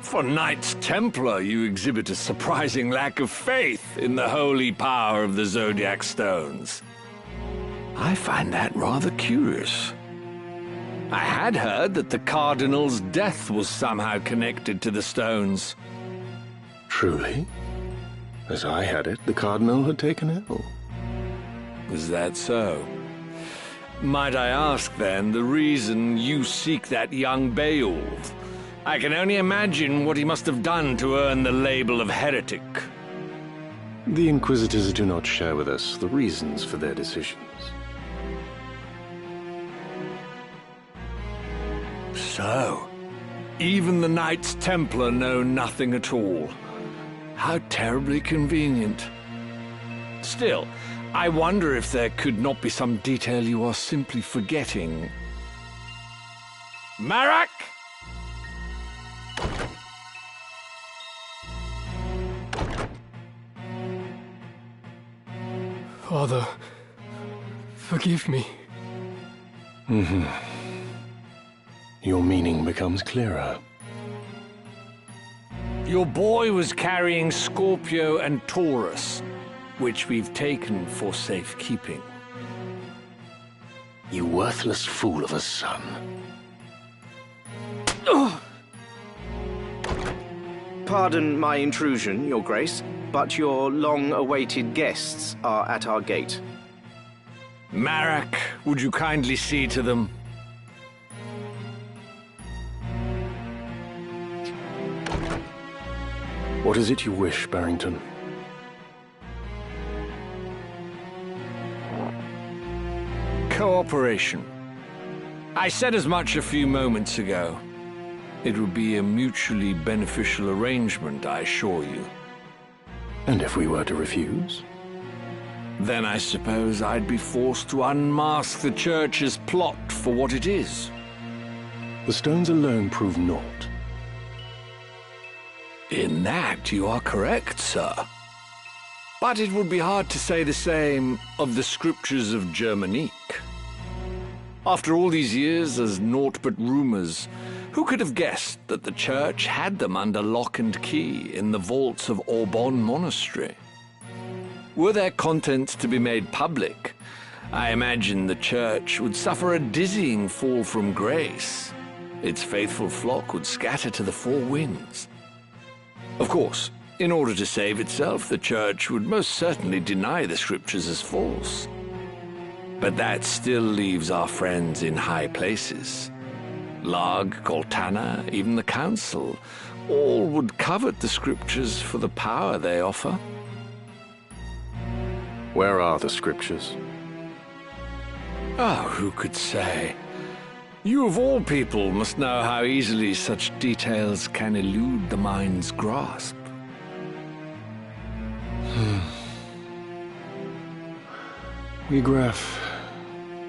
For Knights Templar, you exhibit a surprising lack of faith in the holy power of the Zodiac Stones. I find that rather curious. I had heard that the Cardinal's death was somehow connected to the stones. Truly? As I had it, the Cardinal had taken ill. Is that so? Might I ask, then, the reason you seek that young Beowulf? I can only imagine what he must have done to earn the label of heretic. The Inquisitors do not share with us the reasons for their decisions. So, even the Knights Templar know nothing at all. How terribly convenient. Still, I wonder if there could not be some detail you are simply forgetting. Marak! Father, forgive me. Your meaning becomes clearer. Your boy was carrying Scorpio and Taurus, which we've taken for safekeeping. You worthless fool of a son. Pardon my intrusion, Your Grace, but your long-awaited guests are at our gate. Marak, would you kindly see to them? What is it you wish, Barrington? Cooperation. I said as much a few moments ago. It would be a mutually beneficial arrangement, I assure you. And if we were to refuse? Then I suppose I'd be forced to unmask the Church's plot for what it is. The stones alone prove naught. In that you are correct, sir. But it would be hard to say the same of the scriptures of Germanique. After all these years as naught but rumors, who could have guessed that the Church had them under lock and key in the vaults of Aubonne Monastery? Were their contents to be made public, I imagine the Church would suffer a dizzying fall from grace. Its faithful flock would scatter to the four winds. Of course, in order to save itself, the Church would most certainly deny the scriptures as false. But that still leaves our friends in high places. Larg, Goltana, even the Council, all would covet the scriptures for the power they offer. Where are the scriptures? Oh, who could say? You of all people must know how easily such details can elude the mind's grasp. Wigraf,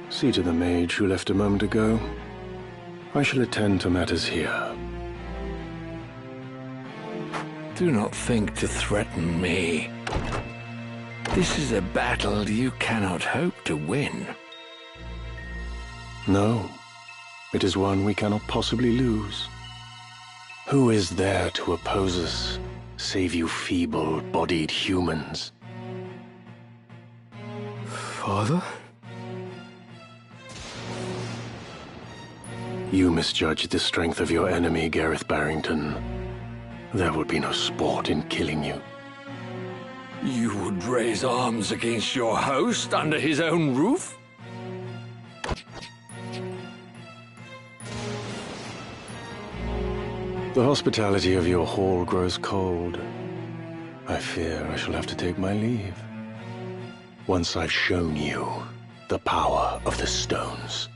see to the mage who left a moment ago. I shall attend to matters here. Do not think to threaten me. This is a battle you cannot hope to win. No, it is one we cannot possibly lose. Who is there to oppose us, save you feeble-bodied humans? Father? You misjudged the strength of your enemy, Gareth Barrington. There would be no sport in killing you. You would raise arms against your host under his own roof? The hospitality of your hall grows cold. I fear I shall have to take my leave. Once I've shown you the power of the stones.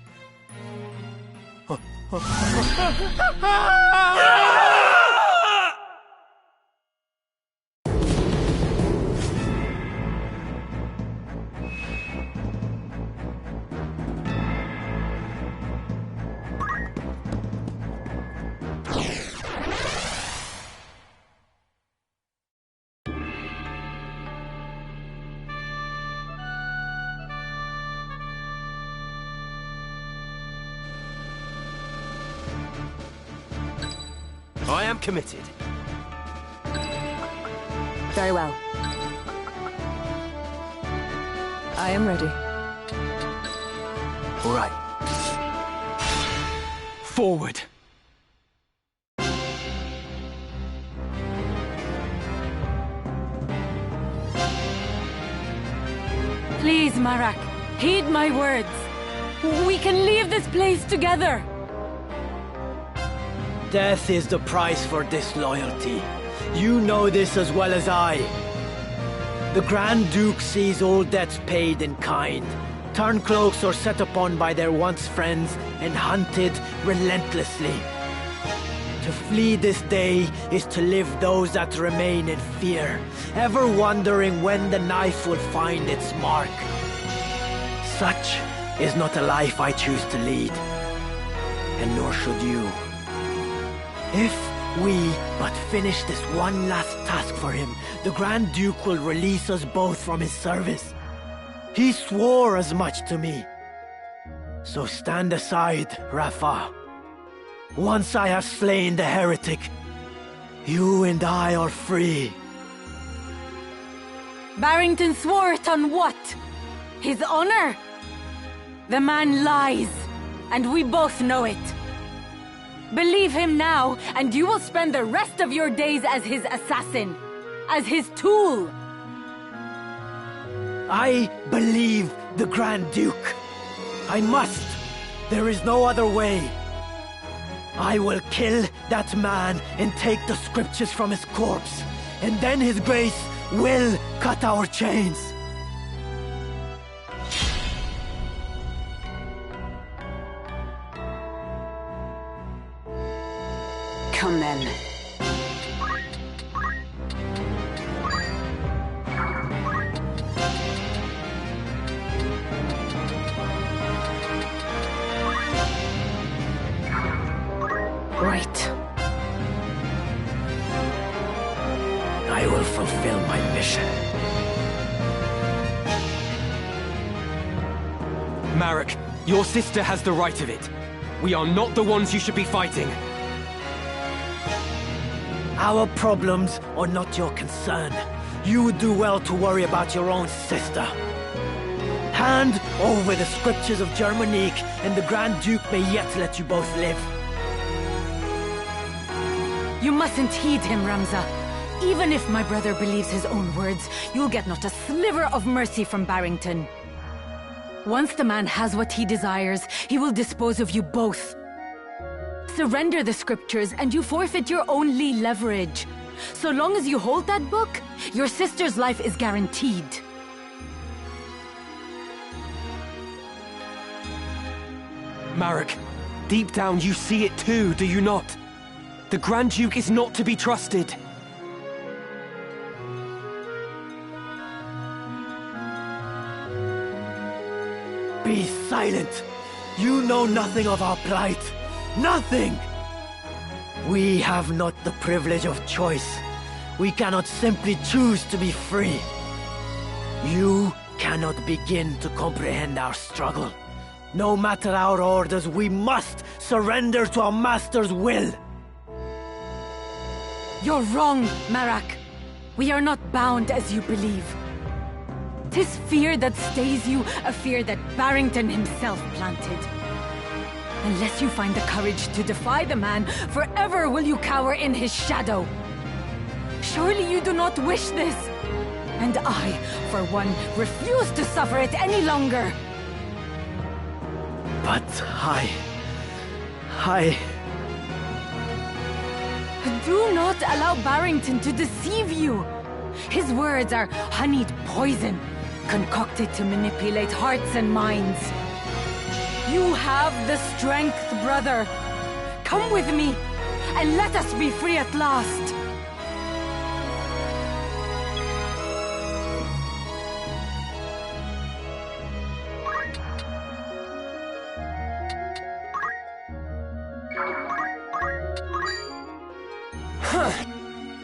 I am committed. Very well. I am ready. All right. Forward. Please, Marak, heed my words. We can leave this place together. Death is the price for disloyalty. You know this as well as I. The Grand Duke sees all debts paid in kind. Turncloaks are set upon by their once friends and hunted relentlessly. To flee this day is to live those that remain in fear, ever wondering when the knife will find its mark. Such is not a life I choose to lead, and nor should you. If we but finish this one last task for him, the Grand Duke will release us both from his service. He swore as much to me. So stand aside, Rafa. Once I have slain the heretic, you and I are free. Barrington swore it on what? His honor? The man lies, and we both know it. Believe him now, and you will spend the rest of your days as his assassin, as his tool. I believe the Grand Duke. I must. There is no other way. I will kill that man and take the scriptures from his corpse, and then his grace will cut our chains. Come then. Right. I will fulfill my mission. Marek, your sister has the right of it. We are not the ones you should be fighting. Our problems are not your concern. You would do well to worry about your own sister. Hand over the scriptures of Germanique, and the Grand Duke may yet let you both live. You mustn't heed him, Ramza. Even if my brother believes his own words, you'll get not a sliver of mercy from Barrington. Once the man has what he desires, he will dispose of you both. Surrender the scriptures and you forfeit your only leverage. So long as you hold that book, your sister's life is guaranteed. Marek, deep down you see it too, do you not? The Grand Duke is not to be trusted. Be silent! You know nothing of our plight. Nothing! We have not the privilege of choice. We cannot simply choose to be free. You cannot begin to comprehend our struggle. No matter our orders, we must surrender to our master's will. You're wrong, Marak. We are not bound as you believe. 'Tis fear that stays you, a fear that Barrington himself planted. Unless you find the courage to defy the man, forever will you cower in his shadow. Surely you do not wish this. And I, for one, refuse to suffer it any longer. But I... Do not allow Barrington to deceive you. His words are honeyed poison, concocted to manipulate hearts and minds. You have the strength, brother. Come with me, and let us be free at last.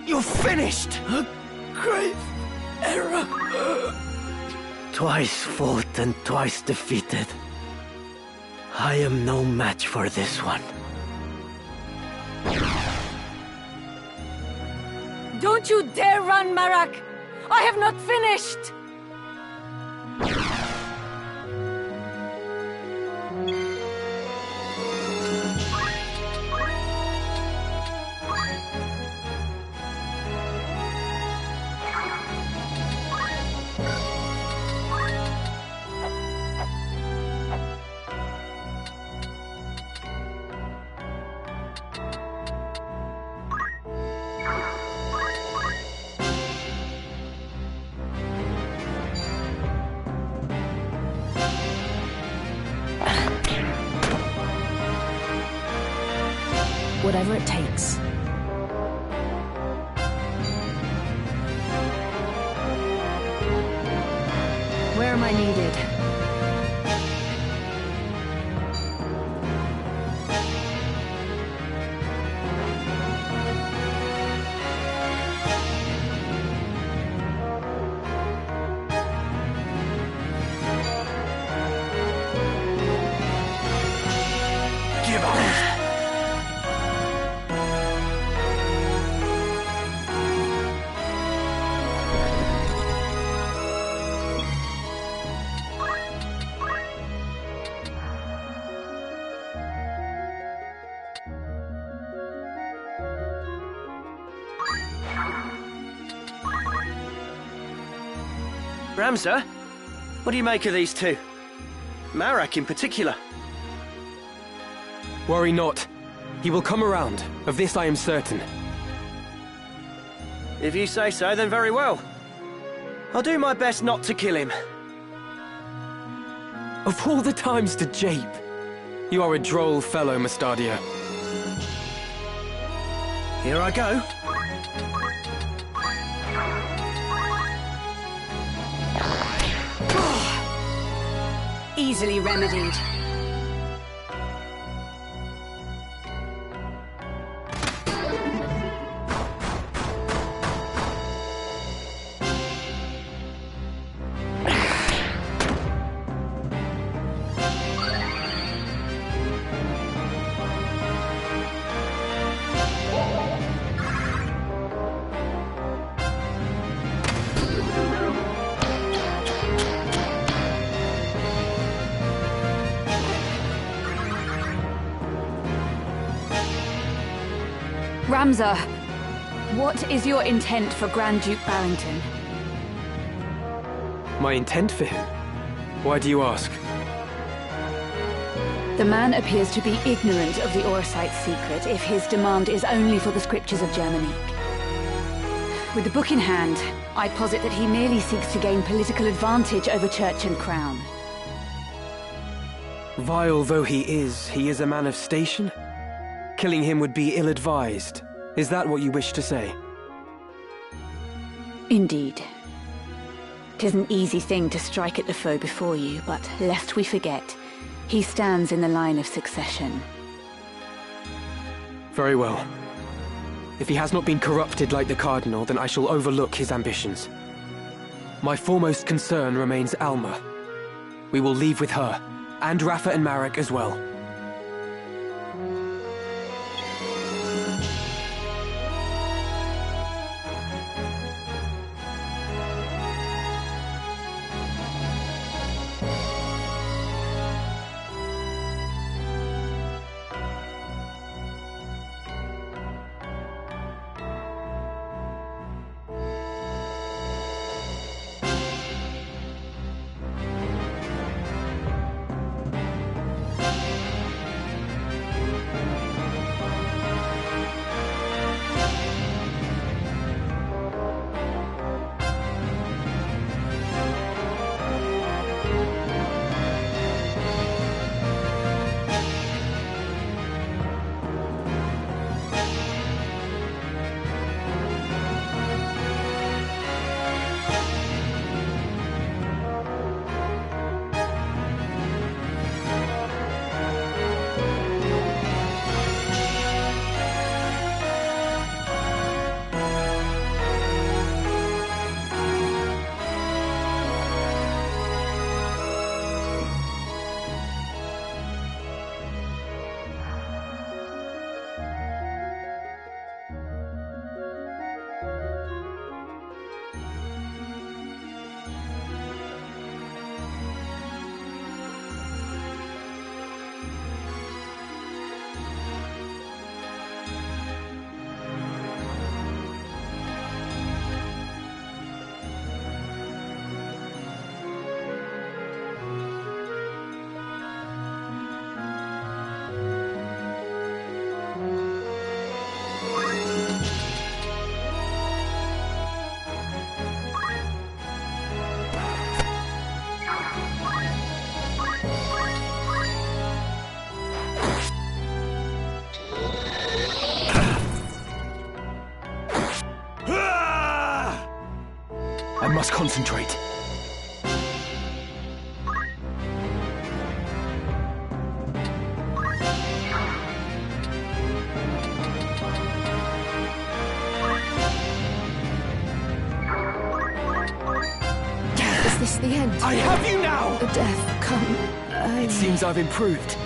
You finished! A grave error. Twice fought and twice defeated. I am no match for this one. Don't you dare run, Marak! I have not finished! Whatever it takes. Where am I needed? Give up! Ramsar, what do you make of these two? Marak in particular. Worry not. He will come around. Of this I am certain. If you say so, then very well. I'll do my best not to kill him. Of all the times to jape. You are a droll fellow, Mustadia. Here I go. Easily remedied. Ramsar, what is your intent for Grand Duke Barrington? My intent for him? Why do you ask? The man appears to be ignorant of the Orsite's secret if his demand is only for the scriptures of Germanique. With the book in hand, I posit that he merely seeks to gain political advantage over church and crown. Vile though he is a man of station? Killing him would be ill-advised. Is that what you wish to say? Indeed. 'Tis an easy thing to strike at the foe before you, but lest we forget, he stands in the line of succession. Very well. If he has not been corrupted like the Cardinal, then I shall overlook his ambitions. My foremost concern remains Alma. We will leave with her, and Rafa and Marek as well. I must concentrate. Is this the end? I have you now! The death come early. It seems I've improved.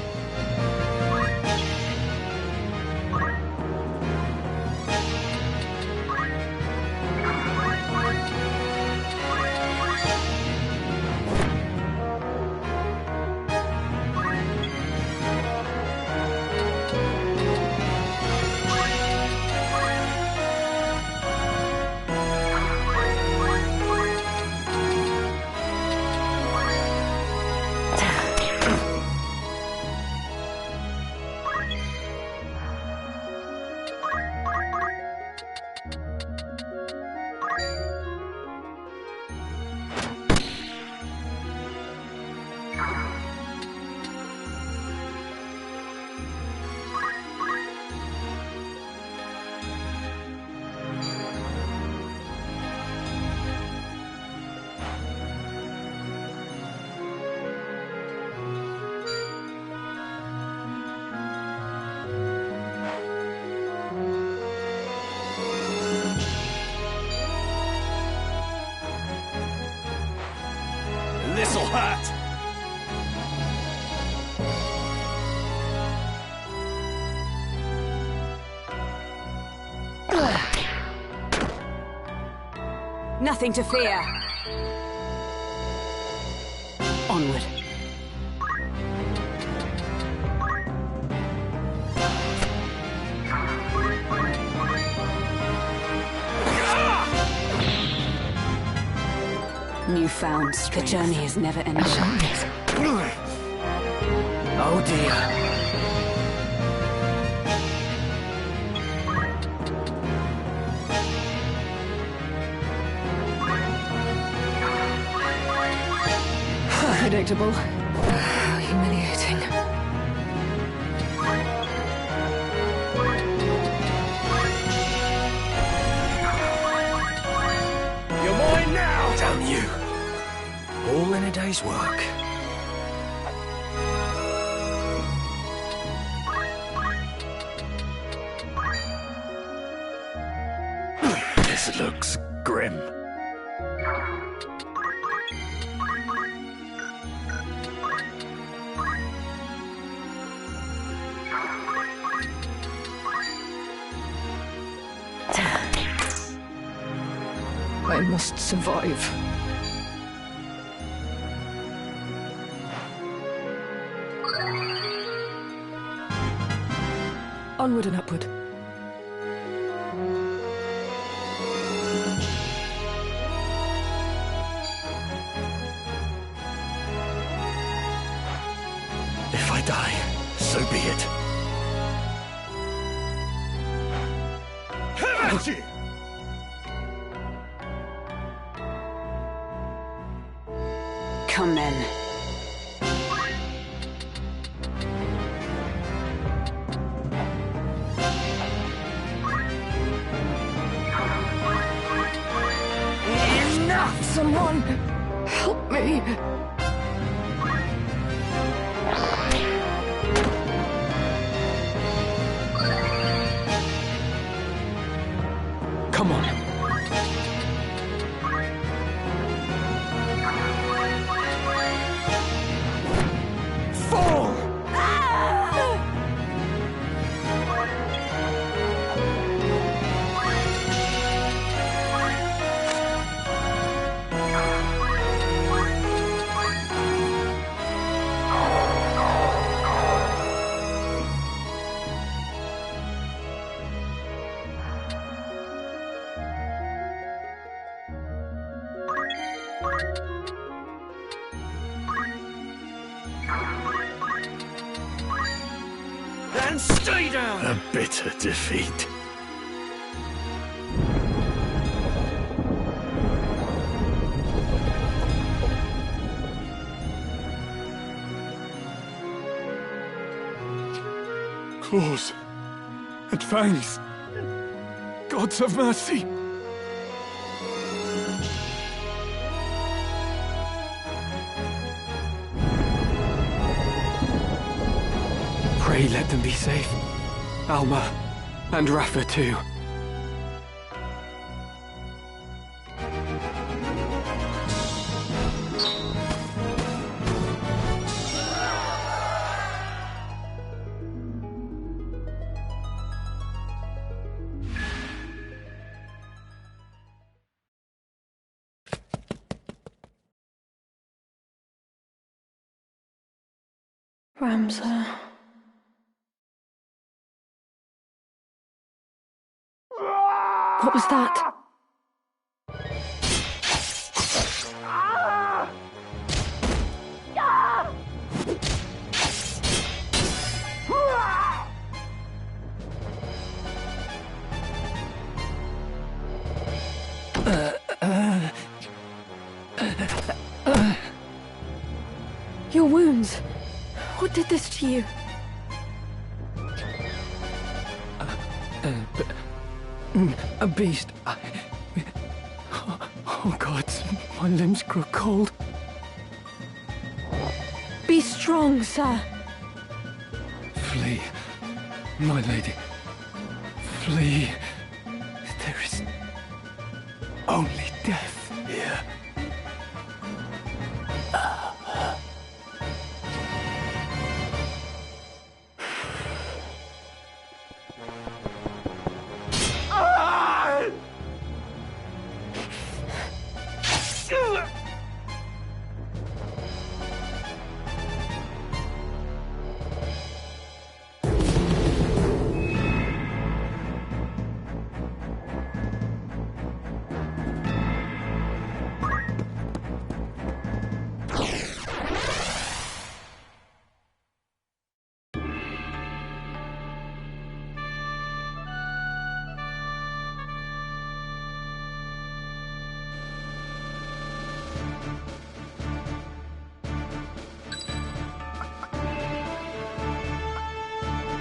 This'll hurt! Nothing to fear. Onward. Newfound strength. The journey is never ending. Oh dear. Predictable. How humiliating. You're mine now! Damn you. All in a day's work. This looks grim. I must survive. Onward and upward. If I die, so be it. Come then. Enough! Someone help me! Come on. Fall! And stay down! A bitter defeat. Claws and fangs. Gods have mercy. Pray let them be safe. Alma and Rafa too. Ramsay. What was that? Your wounds. What did this to you? A beast. Oh God, my limbs grow cold. Be strong, sir. Flee, my lady. Flee. There is only death here.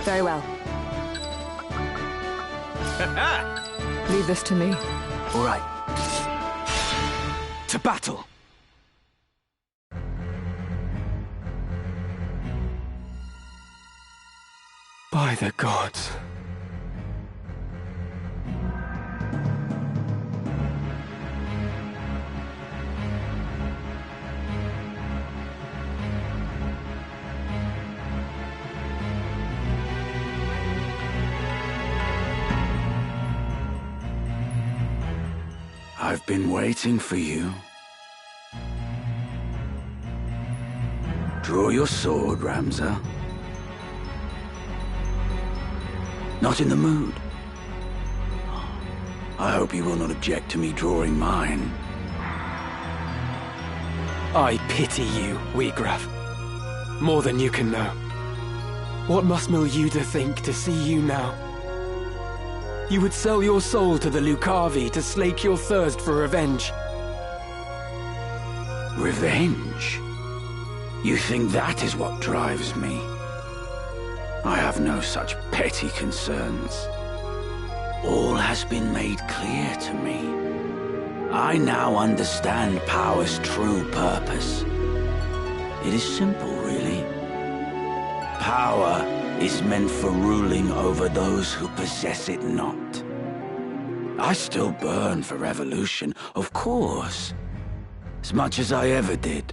Very well. Leave this to me. All right. To battle! By the gods. I've been waiting for you. Draw your sword, Ramza. Not in the mood? I hope you will not object to me drawing mine. I pity you, Wheatgraf. More than you can know. What must Milyuda think to see you now? You would sell your soul to the Lucavi to slake your thirst for revenge. Revenge? You think that is what drives me? I have no such petty concerns. All has been made clear to me. I now understand power's true purpose. It is simple, really. Power is meant for ruling over those who possess it not. I still burn for revolution, of course. As much as I ever did.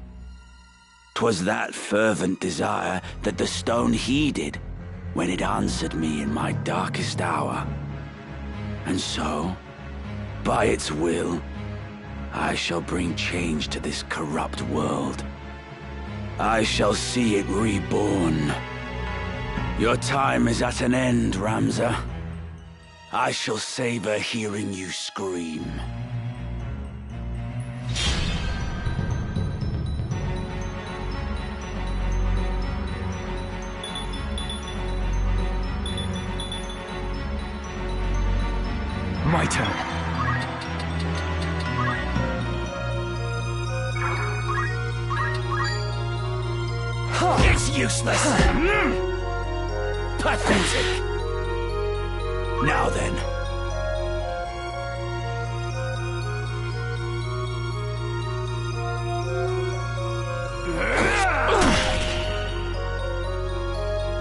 'Twas that fervent desire that the stone heeded when it answered me in my darkest hour. And so, by its will, I shall bring change to this corrupt world. I shall see it reborn. Your time is at an end, Ramza. I shall savor hearing you scream. My turn. It's useless! Pathetic! Now then.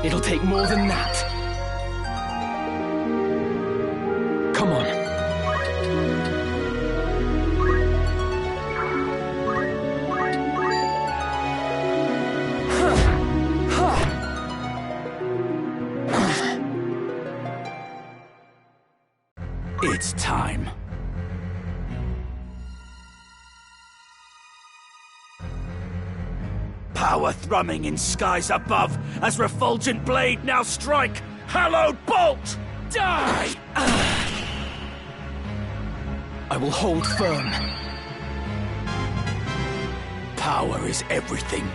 It'll take more than that. Come on. It's time. Power thrumming in skies above as refulgent blade now strike. Hallowed bolt! Die! I will hold firm. Power is everything.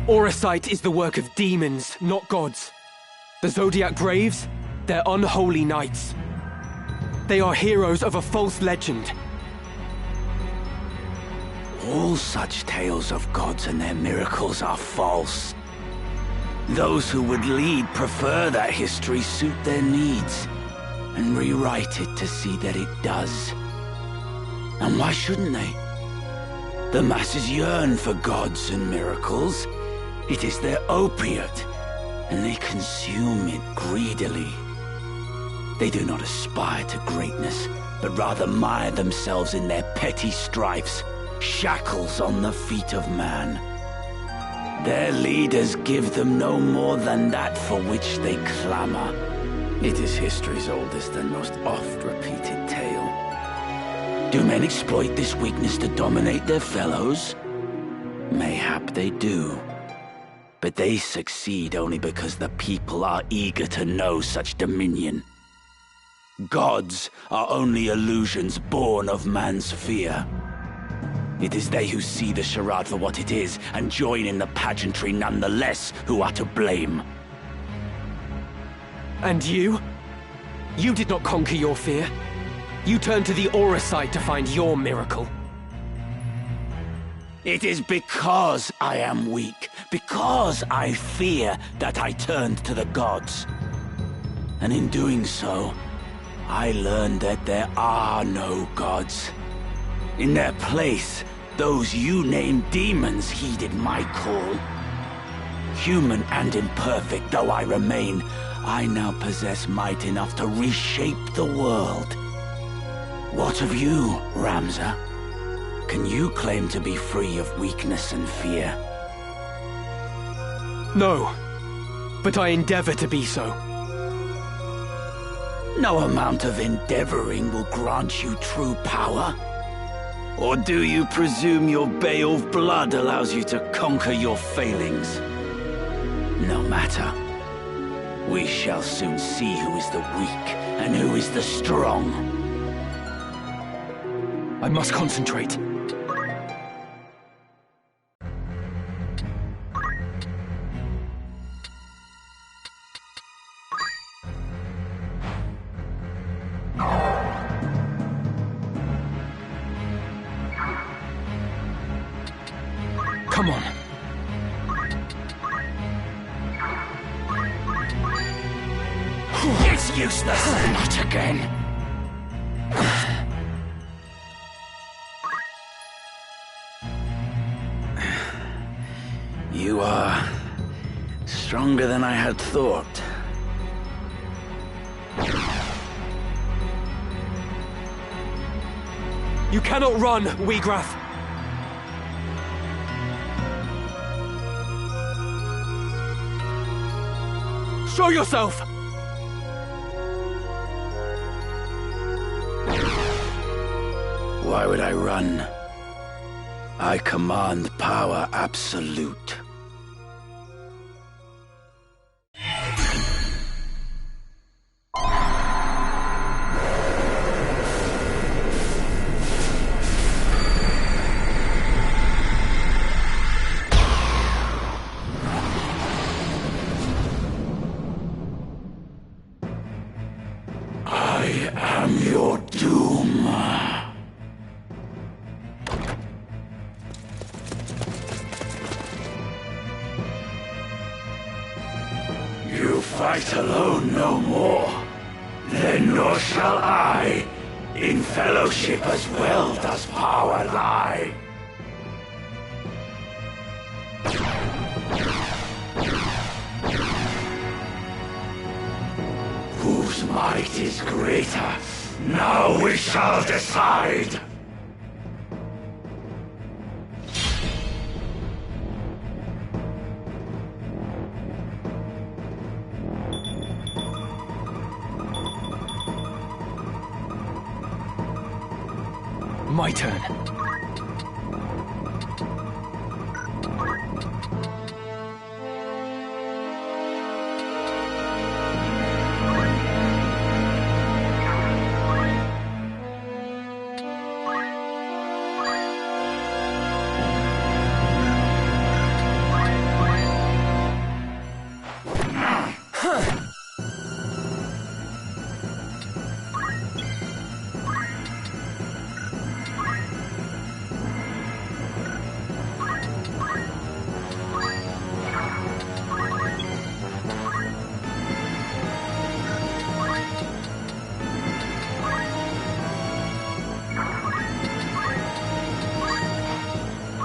Orosite is the work of demons, not gods. The Zodiac Braves, they're unholy knights. They are heroes of a false legend. All such tales of gods and their miracles are false. Those who would lead prefer that history suit their needs, and rewrite it to see that it does. And why shouldn't they? The masses yearn for gods and miracles. It is their opiate, and they consume it greedily. They do not aspire to greatness, but rather mire themselves in their petty strifes, shackles on the feet of man. Their leaders give them no more than that for which they clamor. It is history's oldest and most oft-repeated tale. Do men exploit this weakness to dominate their fellows? Mayhap they do. But they succeed only because the people are eager to know such dominion. Gods are only illusions born of man's fear. It is they who see the charade for what it is and join in the pageantry nonetheless who are to blame. And you? You did not conquer your fear. You turned to the Orosite to find your miracle. It is because I am weak, because I fear, that I turned to the gods. And in doing so, I learned that there are no gods. In their place, those you named demons heeded my call. Human and imperfect though I remain, I now possess might enough to reshape the world. What of you, Ramza? Can you claim to be free of weakness and fear? No, but I endeavor to be so. No amount of endeavoring will grant you true power. Or do you presume your Beowulf blood allows you to conquer your failings? No matter. We shall soon see who is the weak and who is the strong. I must concentrate. Come on. It's useless. Not again. You are stronger than I had thought. You cannot run, Wheagraff. Show yourself! Why would I run? I command power absolute. I am your doom. You fight alone no more. Then nor shall I. In fellowship as well does power lie. Whose might is greater? Now we shall decide. My turn.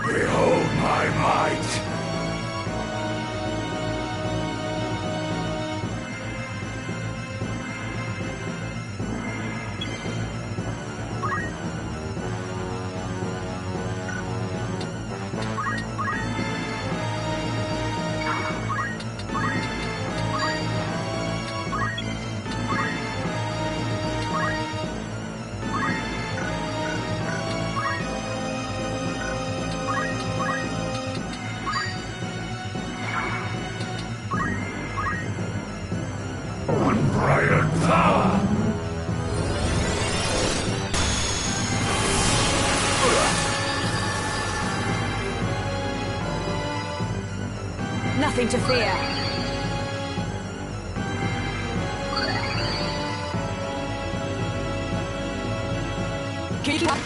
Behold my might! Unbridled power! Nothing to fear. Keep up.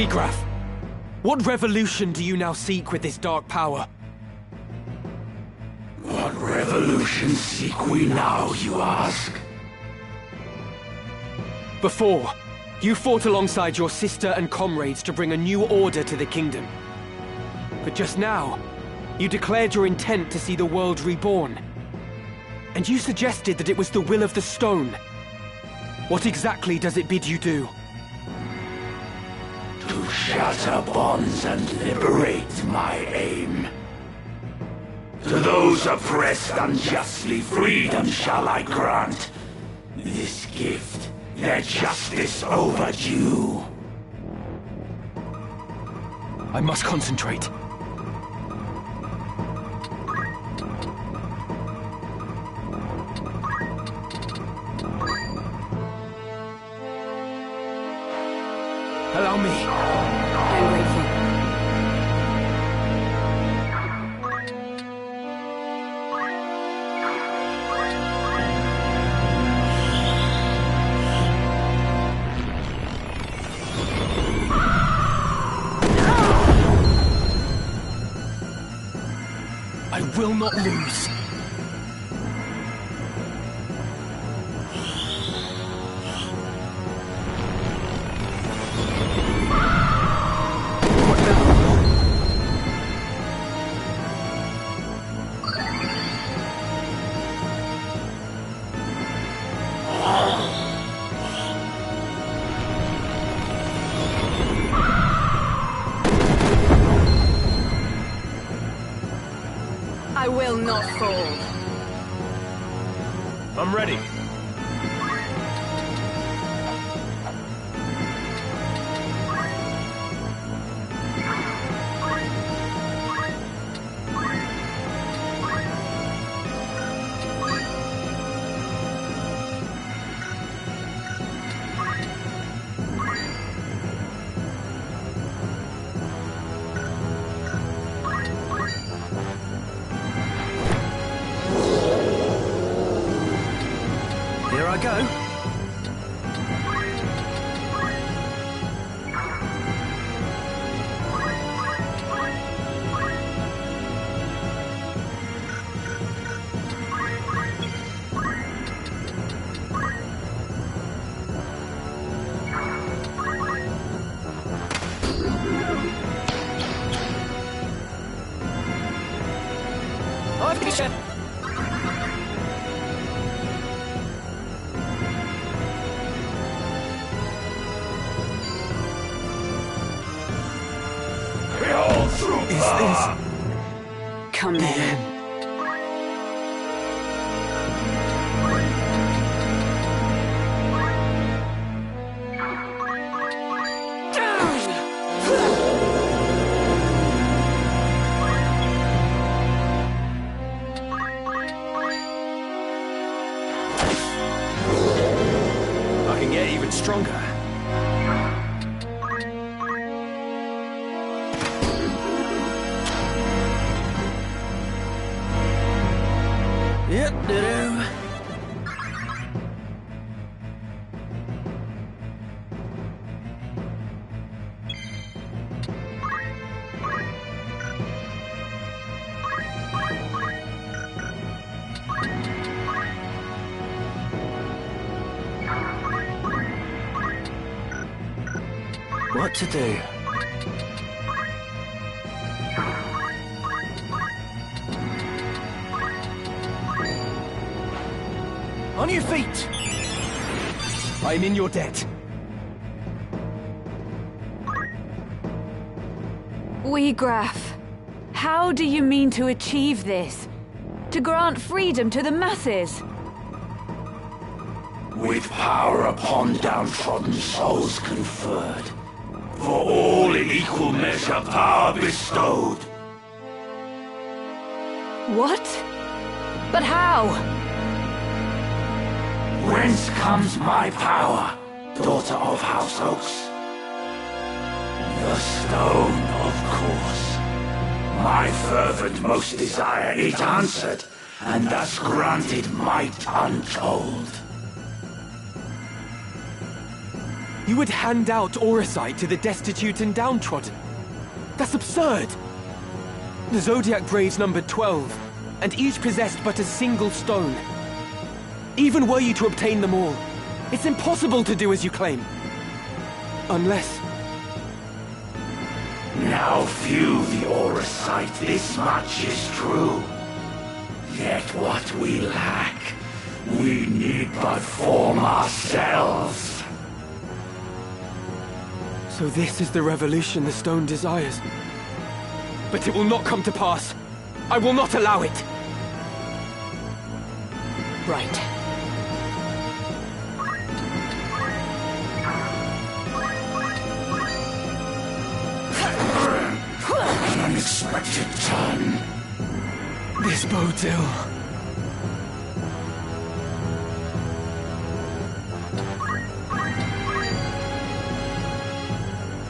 Wegraf, what revolution do you now seek with this dark power? What revolution seek we now, you ask? Before, you fought alongside your sister and comrades to bring a new order to the kingdom. But just now, you declared your intent to see the world reborn. And you suggested that it was the will of the stone. What exactly does it bid you do? To shatter bonds and liberate my aim. To those oppressed unjustly, freedom shall I grant. This gift, their justice overdue. I must concentrate. Allow me. I'm grateful. I will not lose. I will not fall. I'm ready. Here I go. I've got you. Is this... Come in. I can get even stronger. Yep, ditto. What to do? On your feet! I'm in your debt. Wegraf, how do you mean to achieve this? To grant freedom to the masses? With power upon downtrodden souls conferred. For all in equal measure power bestowed. What? But how? Whence comes my power, daughter of House Oaks? The stone, of course. My fervent most desire it answered, and thus granted might untold. You would hand out Orisite to the destitute and downtrodden. That's absurd! The Zodiac Braves numbered 12, and each possessed but a single stone. Even were you to obtain them all, it's impossible to do as you claim. Unless... Now few the Orisite, this much is true. Yet what we lack, we need but form ourselves. So this is the revolution the stone desires. But it will not come to pass. I will not allow it. Right. An unexpected turn. This bodes ill.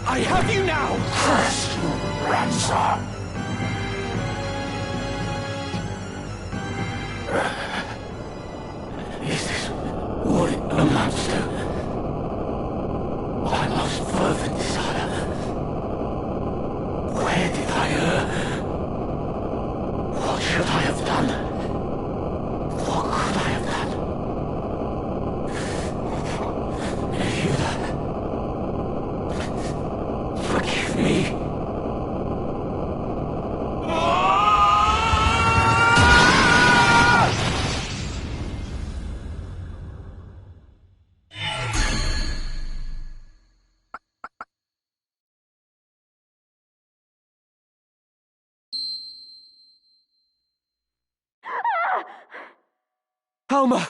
I have you now! First, Ramsar. Is this what it amounts to? My most fervent desire. Where did I err? What should I have done? What could I have done? Nehuda, forgive me. Alma!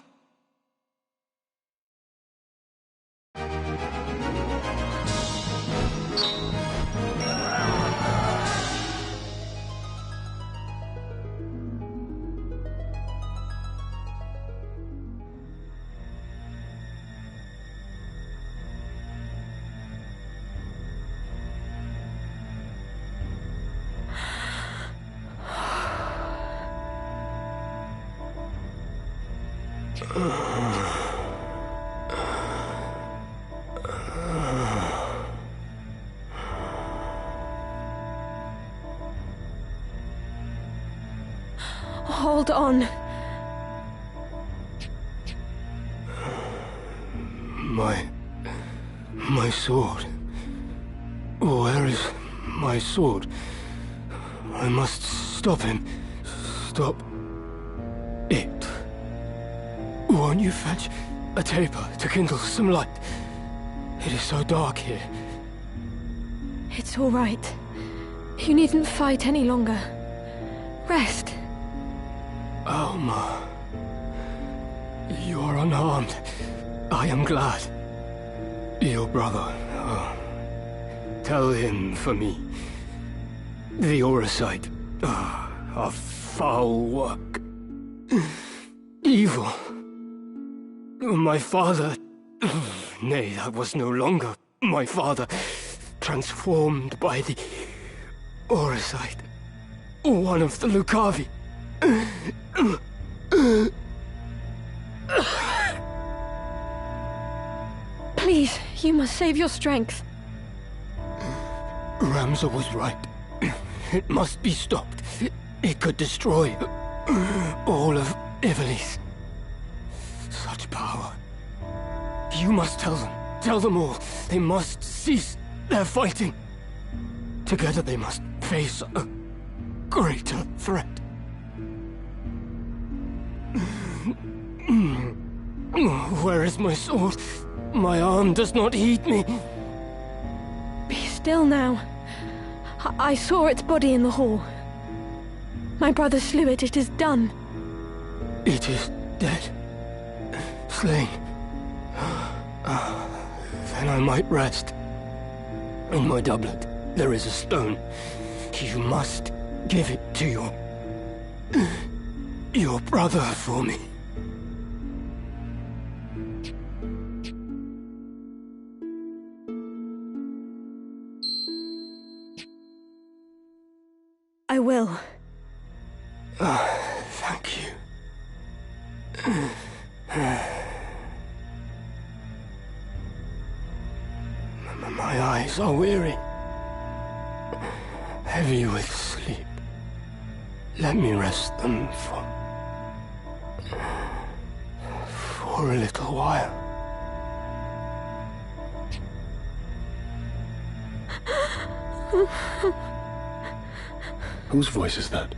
Hold on. My sword. Where is my sword? I must stop him. Stop it. Won't you fetch a taper to kindle some light? It is so dark here. It's all right. You needn't fight any longer. Rest. Alma. You are unharmed. I am glad. Your brother. Tell him for me. The Orisite. A foul work. Evil. My father... Nay, that was no longer my father. Transformed by the Orisite. One of the Lucavi. Please, you must save your strength. Ramsar was right. It must be stopped. It could destroy all of Ivalice. Such power. You must tell them. Tell them all. They must cease their fighting. Together they must face a greater threat. Where is my sword? My arm does not heed me. Be still now. I saw its body in the hall. My brother slew it. It is done. It is dead. Slain. Then I might rest. In my doublet, there is a stone. You must give it to your brother for me. I will. Thank you. My eyes are weary, heavy with sleep. Let me rest them for a little while. Whose voice is that?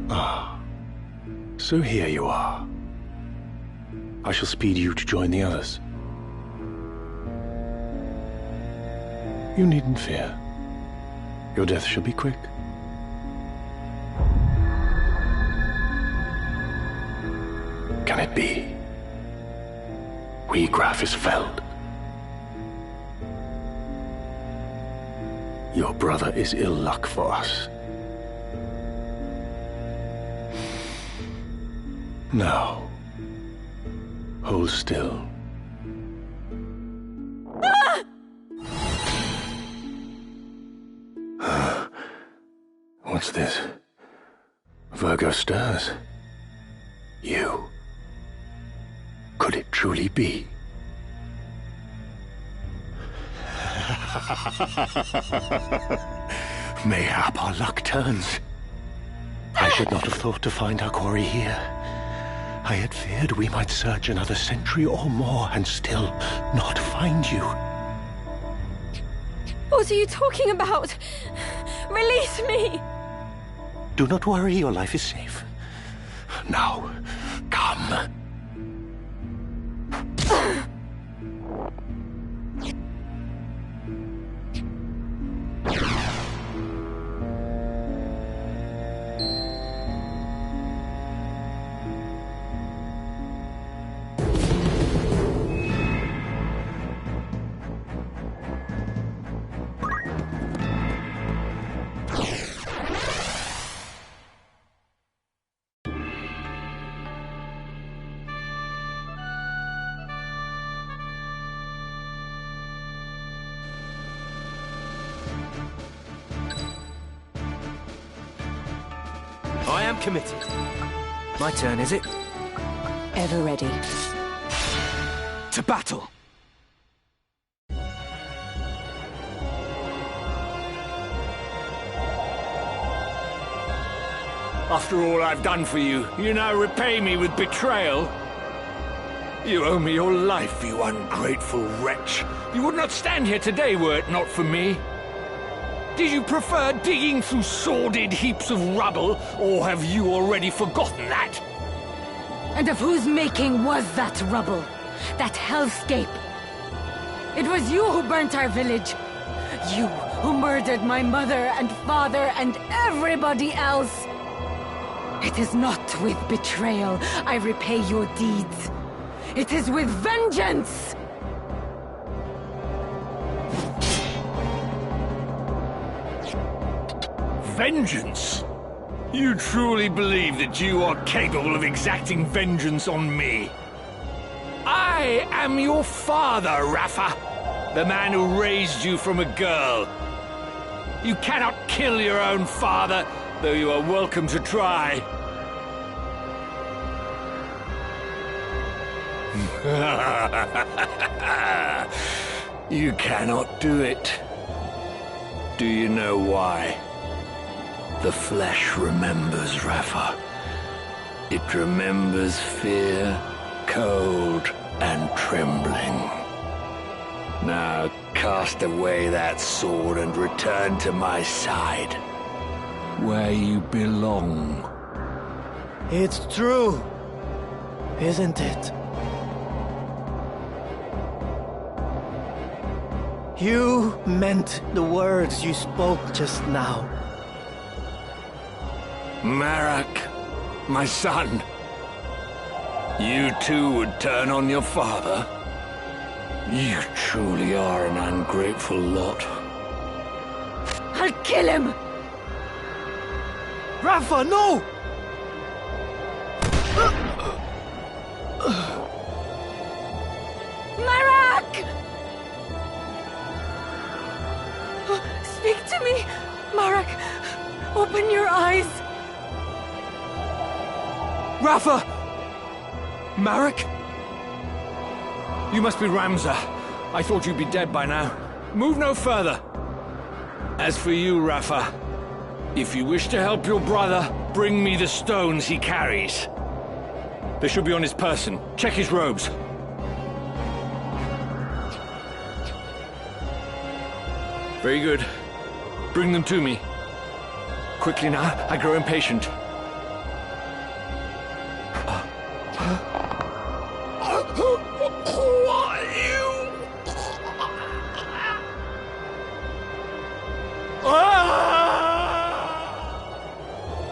Ah, so here you are. I shall speed you to join the others. You needn't fear. Your death shall be quick. Can it be? Graf is felled. Your brother is ill luck for us. Now, hold still. What's this? Virgo stirs. You. Could it truly be? Mayhap our luck turns. I should not have thought to find our quarry here. I had feared we might search another century or more and still not find you. What are you talking about? Release me! Do not worry, your life is safe. Now, come. I am committed. My turn, is it? Ever ready. To battle! After all I've done for you, you now repay me with betrayal? You owe me your life, you ungrateful wretch. You would not stand here today were it not for me. Did you prefer digging through sordid heaps of rubble, or have you already forgotten that? And of whose making was that rubble? That hellscape? It was you who burnt our village. You who murdered my mother and father and everybody else. It is not with betrayal I repay your deeds. It is with vengeance! Vengeance? You truly believe that you are capable of exacting vengeance on me? I am your father, Rafa, the man who raised you from a girl. You cannot kill your own father, though you are welcome to try. You cannot do it. Do you know why? The flesh remembers, Rafa. It remembers fear, cold, and trembling. Now cast away that sword and return to my side, where you belong. It's true, isn't it? You meant the words you spoke just now. Marak, my son, you too would turn on your father? You truly are an ungrateful lot. I'll kill him! Rafa, no! Marak! Speak to me, Marak. Open your eyes. Rafa! Marak? You must be Ramza. I thought you'd be dead by now. Move no further. As for you, Rafa, if you wish to help your brother, bring me the stones he carries. They should be on his person. Check his robes. Very good. Bring them to me. Quickly now, I grow impatient.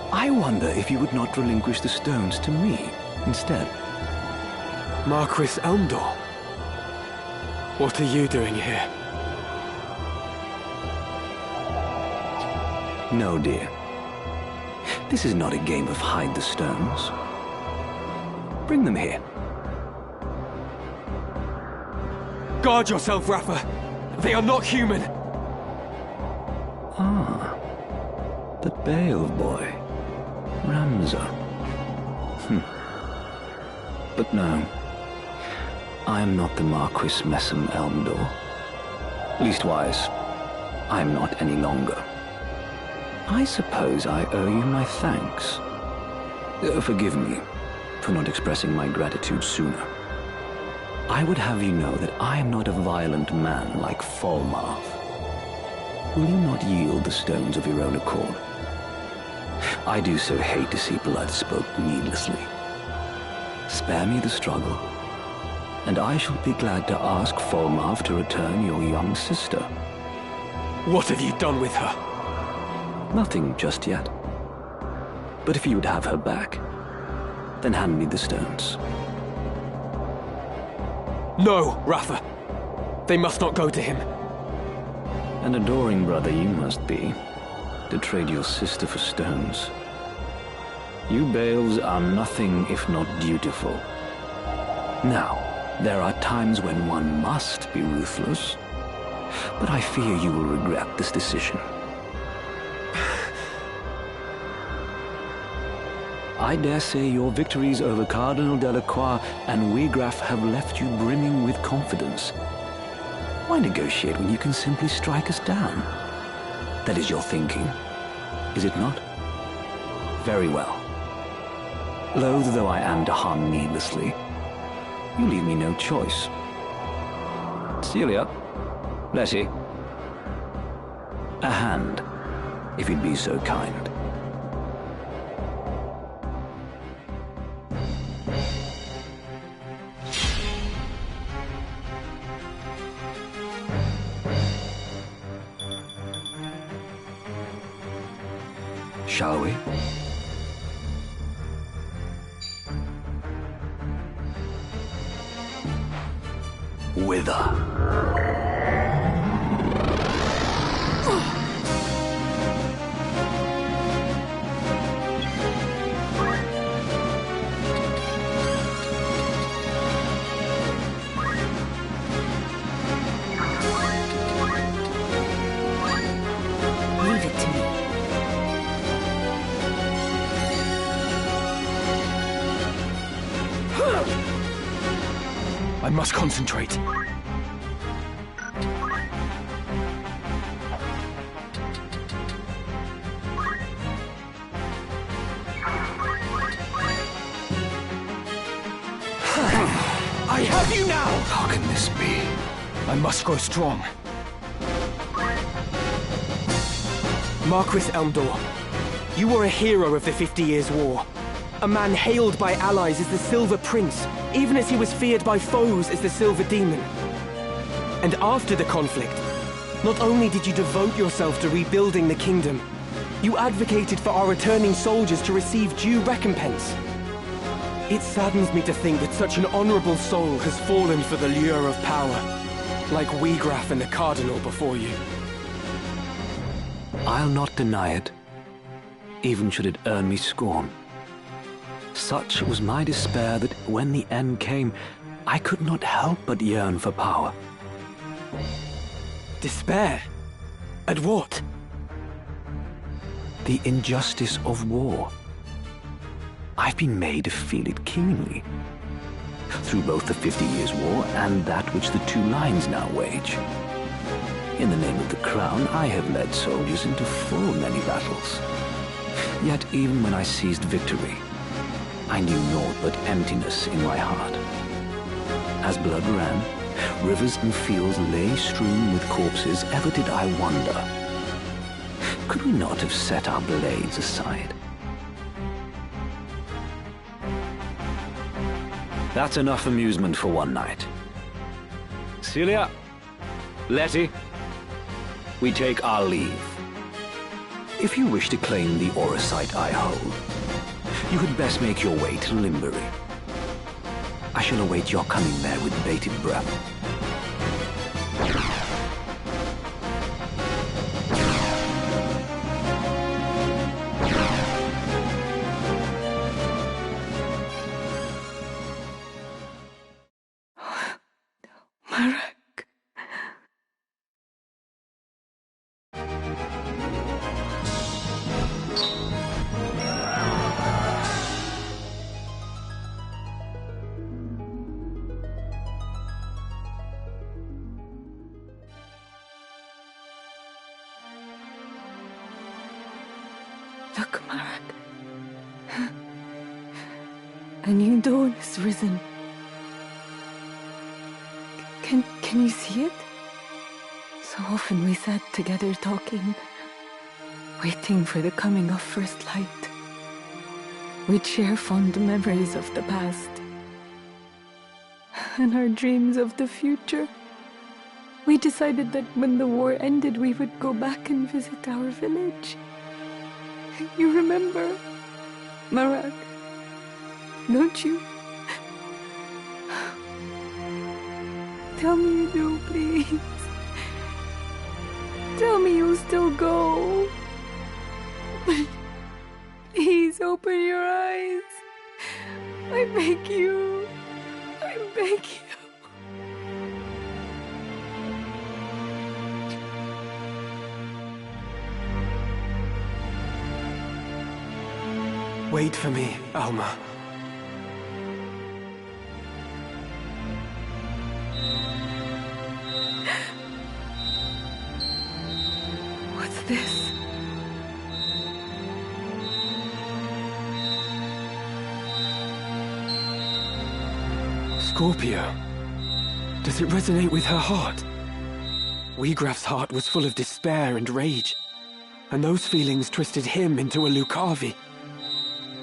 I wonder if you would not relinquish the stones to me instead. Marquis Elmdor? What are you doing here? No, dear. This is not a game of hide the stones. Bring them here. Guard yourself, Rafa! They are not human! Ah. The Beowulf boy. Ramza. But no. I am not the Marquis Messam Elmdor. Leastwise, I am not any longer. I suppose I owe you my thanks. Forgive me for not expressing my gratitude sooner. I would have you know that I am not a violent man like Falmarth. Will you not yield the stones of your own accord? I do so hate to see blood spilt needlessly. Spare me the struggle, and I shall be glad to ask Falmarth to return your young sister. What have you done with her? Nothing just yet. But if you would have her back, then hand me the stones. No, Rafa. They must not go to him. An adoring brother you must be, to trade your sister for stones. You Beowulfs are nothing if not dutiful. Now, there are times when one must be ruthless, but I fear you will regret this decision. I dare say your victories over Cardinal Delacroix and Wegraf have left you brimming with confidence. Why negotiate when you can simply strike us down? That is your thinking, is it not? Very well. Loath though I am to harm needlessly, you leave me no choice. Celia, Letty, a hand, if you'd be so kind. Shall we? Whither? Leave it to me. I must concentrate. I have you now! How can this be? I must grow strong. Marquis Elmdor, you were a hero of the 50 Years' War. A man hailed by allies as the Silver Prince, even as he was feared by foes as the Silver Demon. And after the conflict, not only did you devote yourself to rebuilding the kingdom, you advocated for our returning soldiers to receive due recompense. It saddens me to think that such an honorable soul has fallen for the lure of power, like Wegraf and the Cardinal before you. I'll not deny it, even should it earn me scorn. Such was my despair that when the end came, I could not help but yearn for power. Despair? At what? The injustice of war. I've been made to feel it keenly. through both the 50 Years' War and that which the two lines now wage. In the name of the crown, I have led soldiers into full many battles. Yet even when I seized victory, I knew naught but emptiness in my heart. As blood ran, rivers and fields lay strewn with corpses, ever did I wonder, could we not have set our blades aside? That's enough amusement for one night. Celia, Letty, we take our leave. If you wish to claim the Orosite I hold, you had best make your way to Limbury. I shall await your coming there with bated breath. Look, Marak. A new dawn has risen. Can you see it? So often we sat together talking, waiting for the coming of first light. We'd share fond memories of the past and our dreams of the future. We decided that when the war ended, we would go back and visit our village. You remember, Marak, don't you? Tell me you do, please. Tell me you'll still go. Please open your eyes. I beg you. I beg you. Wait for me, Alma. What's this? Scorpio. Does it resonate with her heart? Wiegraf's heart was full of despair and rage, and those feelings twisted him into a Lucavi.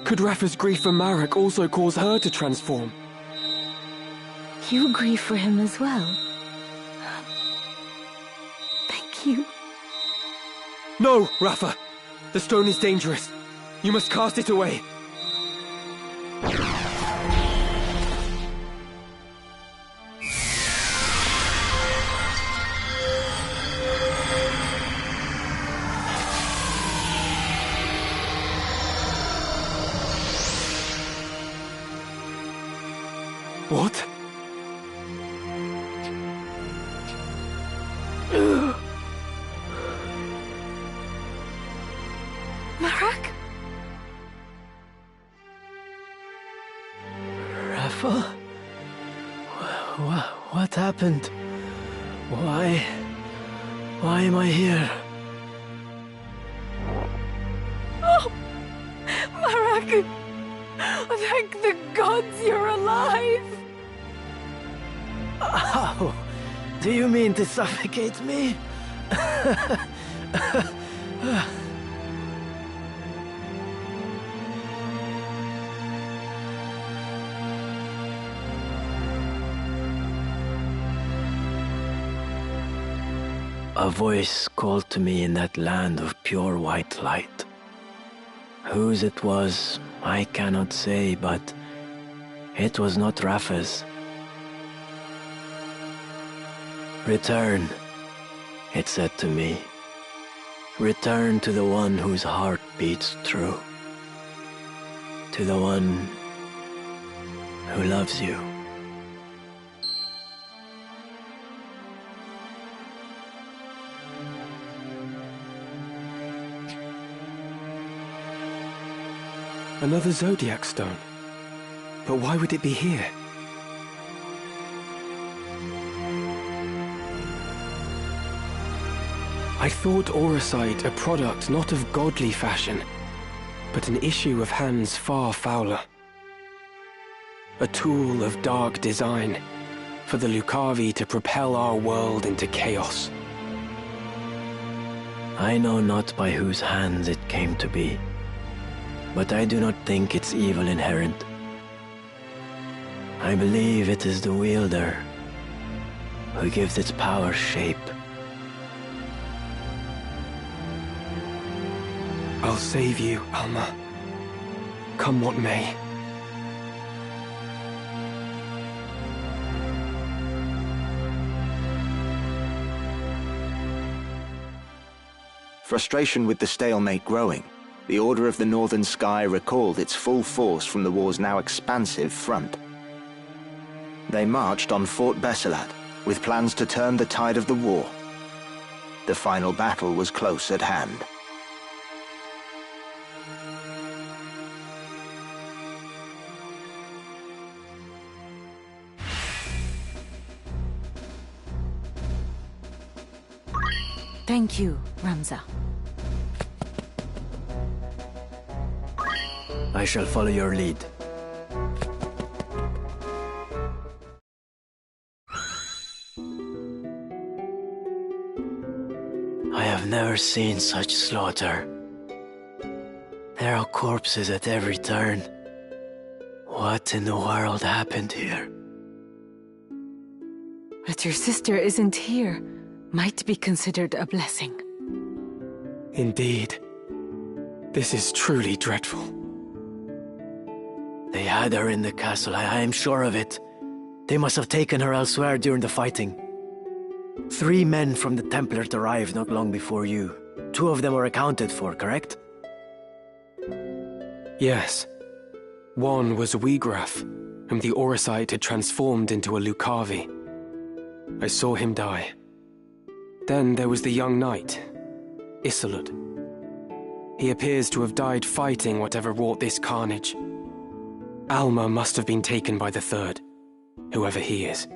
Could Rafa's grief for Marak also cause her to transform? You grieve for him as well. Thank you. No, Rafa! The stone is dangerous. You must cast it away. What? Marak? Rafa? What happened? Why am I here? Oh! Marak! Thank the gods you're alive! How? Do you mean to suffocate me? A voice called to me in that land of pure white light. Whose it was, I cannot say, but it was not Rafa's. Return, it said to me. Return to the one whose heart beats true. To the one who loves you. Another Zodiac stone. But why would it be here? I thought Orosite a product not of godly fashion, but an issue of hands far fouler. A tool of dark design, for the Lucavi to propel our world into chaos. I know not by whose hands it came to be, but I do not think its evil inherent. I believe it is the wielder who gives its power shape. I'll save you, Alma. Come what may. Frustration with the stalemate growing, the Order of the Northern Sky recalled its full force from the war's now expansive front. They marched on Fort Besselat, with plans to turn the tide of the war. The final battle was close at hand. Thank you, Ramza. I shall follow your lead. I have never seen such slaughter. There are corpses at every turn. What in the world happened here? That your sister isn't here might be considered a blessing. Indeed. This is truly dreadful. They had her in the castle, I am sure of it. They must have taken her elsewhere during the fighting. 3 men from the Templars arrived not long before you. 2 of them were accounted for, correct? Yes. One was Wigraf, whom the Orosite had transformed into a Lucavi. I saw him die. Then there was the young knight, Isolde. He appears to have died fighting whatever wrought this carnage. Alma must have been taken by the 3rd, whoever he is.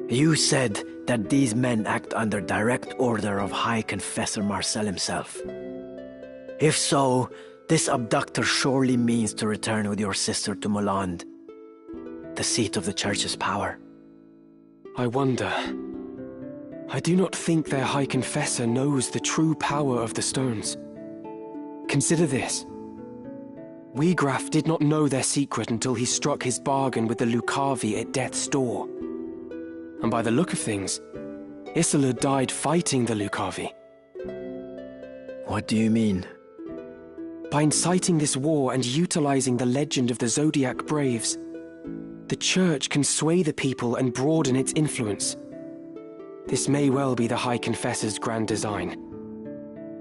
You said that these men act under direct order of High Confessor Marcel himself. If so, this abductor surely means to return with your sister to Moland, the seat of the Church's power. I wonder. I do not think their High Confessor knows the true power of the stones. Consider this. Wigraf did not know their secret until he struck his bargain with the Lucavi at death's door. And by the look of things, Isolde died fighting the Lucavi. What do you mean? By inciting this war and utilizing the legend of the Zodiac Braves, the Church can sway the people and broaden its influence. This may well be the High Confessor's grand design.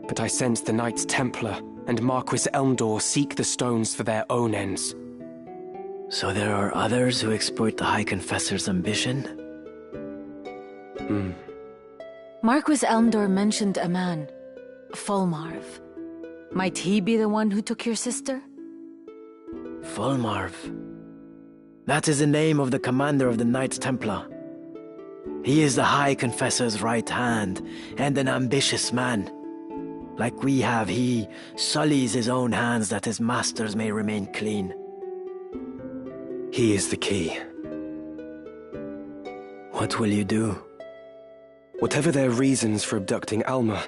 But I sense the Knights Templar and Marquis Elmdor seek the stones for their own ends. So there are others who exploit the High Confessor's ambition? Marquis Elmdor mentioned a man, Fulmarv. Might he be the one who took your sister? Fulmarv. That is the name of the commander of the Knights Templar. He is the High Confessor's right hand, and an ambitious man. Like we have, he sullies his own hands that his masters may remain clean. He is the key. What will you do? Whatever their reasons for abducting Alma,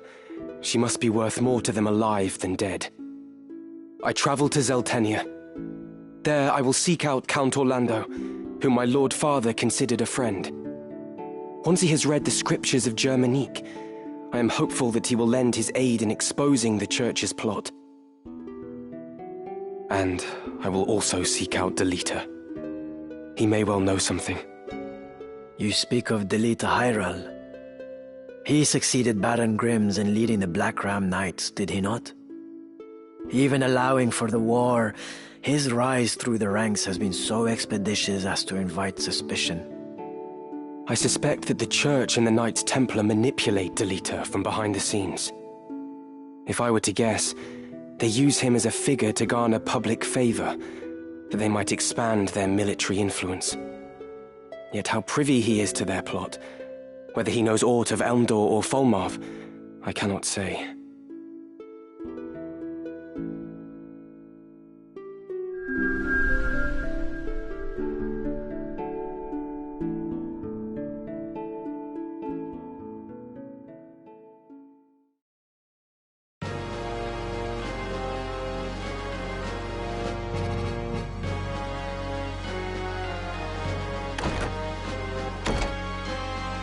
she must be worth more to them alive than dead. I travel to Zeltenia. There I will seek out Count Orlando, whom my Lord Father considered a friend. Once he has read the scriptures of Germanique, I am hopeful that he will lend his aid in exposing the Church's plot. And I will also seek out Delita. He may well know something. You speak of Delita Hyral. He succeeded Baron Grimm's in leading the Black Ram Knights, did he not? Even allowing for the war, his rise through the ranks has been so expeditious as to invite suspicion. I suspect that the Church and the Knights Templar manipulate Delita from behind the scenes. If I were to guess, they use him as a figure to garner public favor, that they might expand their military influence. Yet how privy he is to their plot, Whether he knows aught of Elmdor or Folmarv, I cannot say.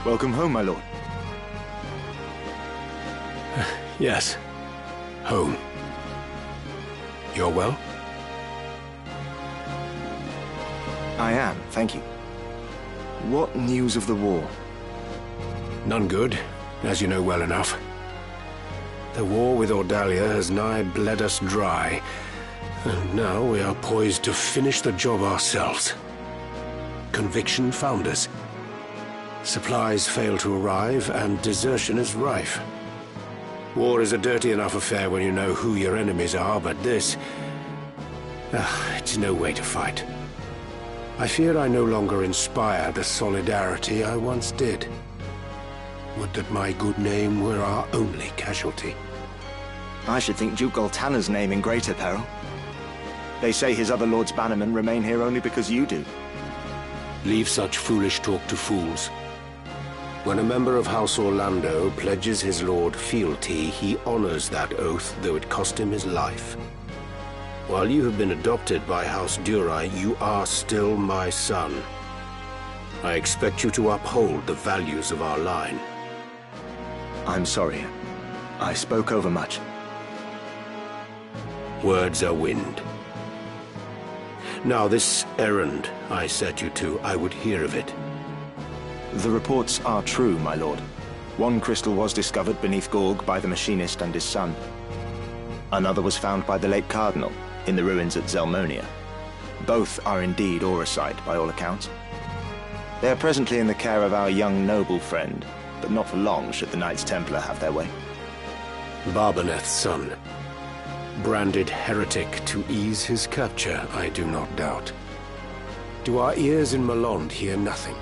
Welcome home, my lord. Yes. Home. You're well? I am, thank you. What news of the war? None good, as you know well enough. The war with Ordalia has nigh bled us dry, and now we are poised to finish the job ourselves. Conviction found us. Supplies fail to arrive, and desertion is rife. War is a dirty enough affair when you know who your enemies are, but this... it's no way to fight. I fear I no longer inspire the solidarity I once did. Would that my good name were our only casualty. I should think Duke Goltana's name in greater peril. They say his other lords bannermen remain here only because you do. Leave such foolish talk to fools. When a member of House Orlando pledges his lord fealty, he honors that oath, though it cost him his life. While you have been adopted by House Durai, you are still my son. I expect you to uphold the values of our line. I'm sorry. I spoke overmuch. Words are wind. Now, this errand I set you to, I would hear of it. The reports are true, my lord. One crystal was discovered beneath Gorg by the machinist and his son. Another was found by the late Cardinal, in the ruins at Zelmonia. Both are indeed Auracite, by all accounts. They are presently in the care of our young noble friend, but not for long should the Knights Templar have their way. Barbaneth's son. Branded heretic to ease his capture, I do not doubt. Do our ears in Malond hear nothing?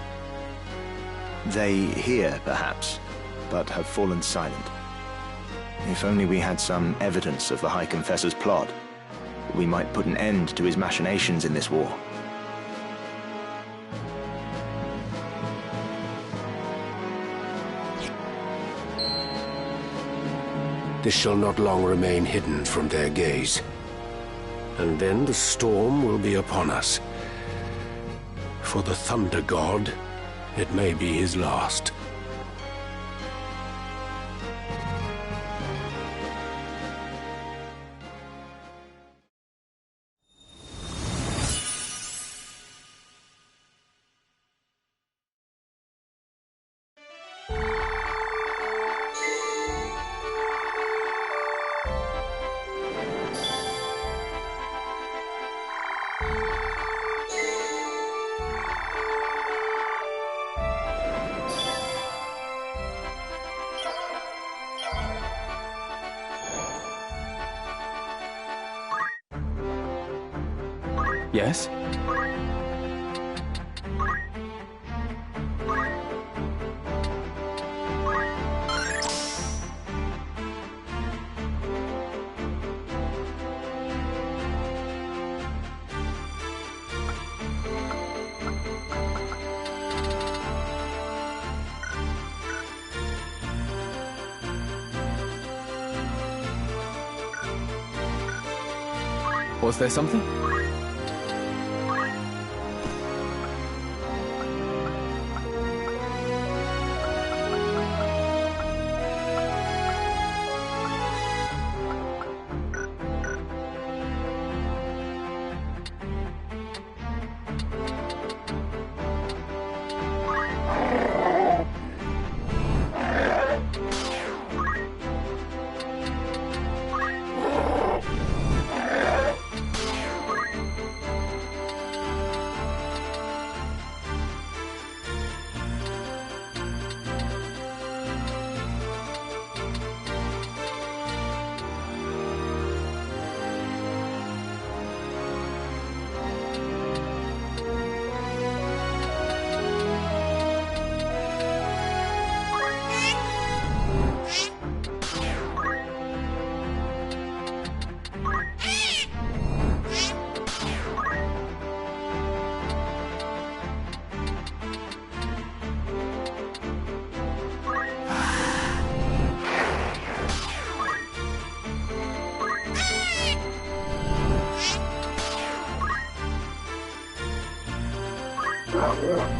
They hear, perhaps, but have fallen silent. If only we had some evidence of the High Confessor's plot, we might put an end to his machinations in this war. This shall not long remain hidden from their gaze. And then the storm will be upon us. For the Thunder God, it may be his last. Yes? Was there something? Yeah.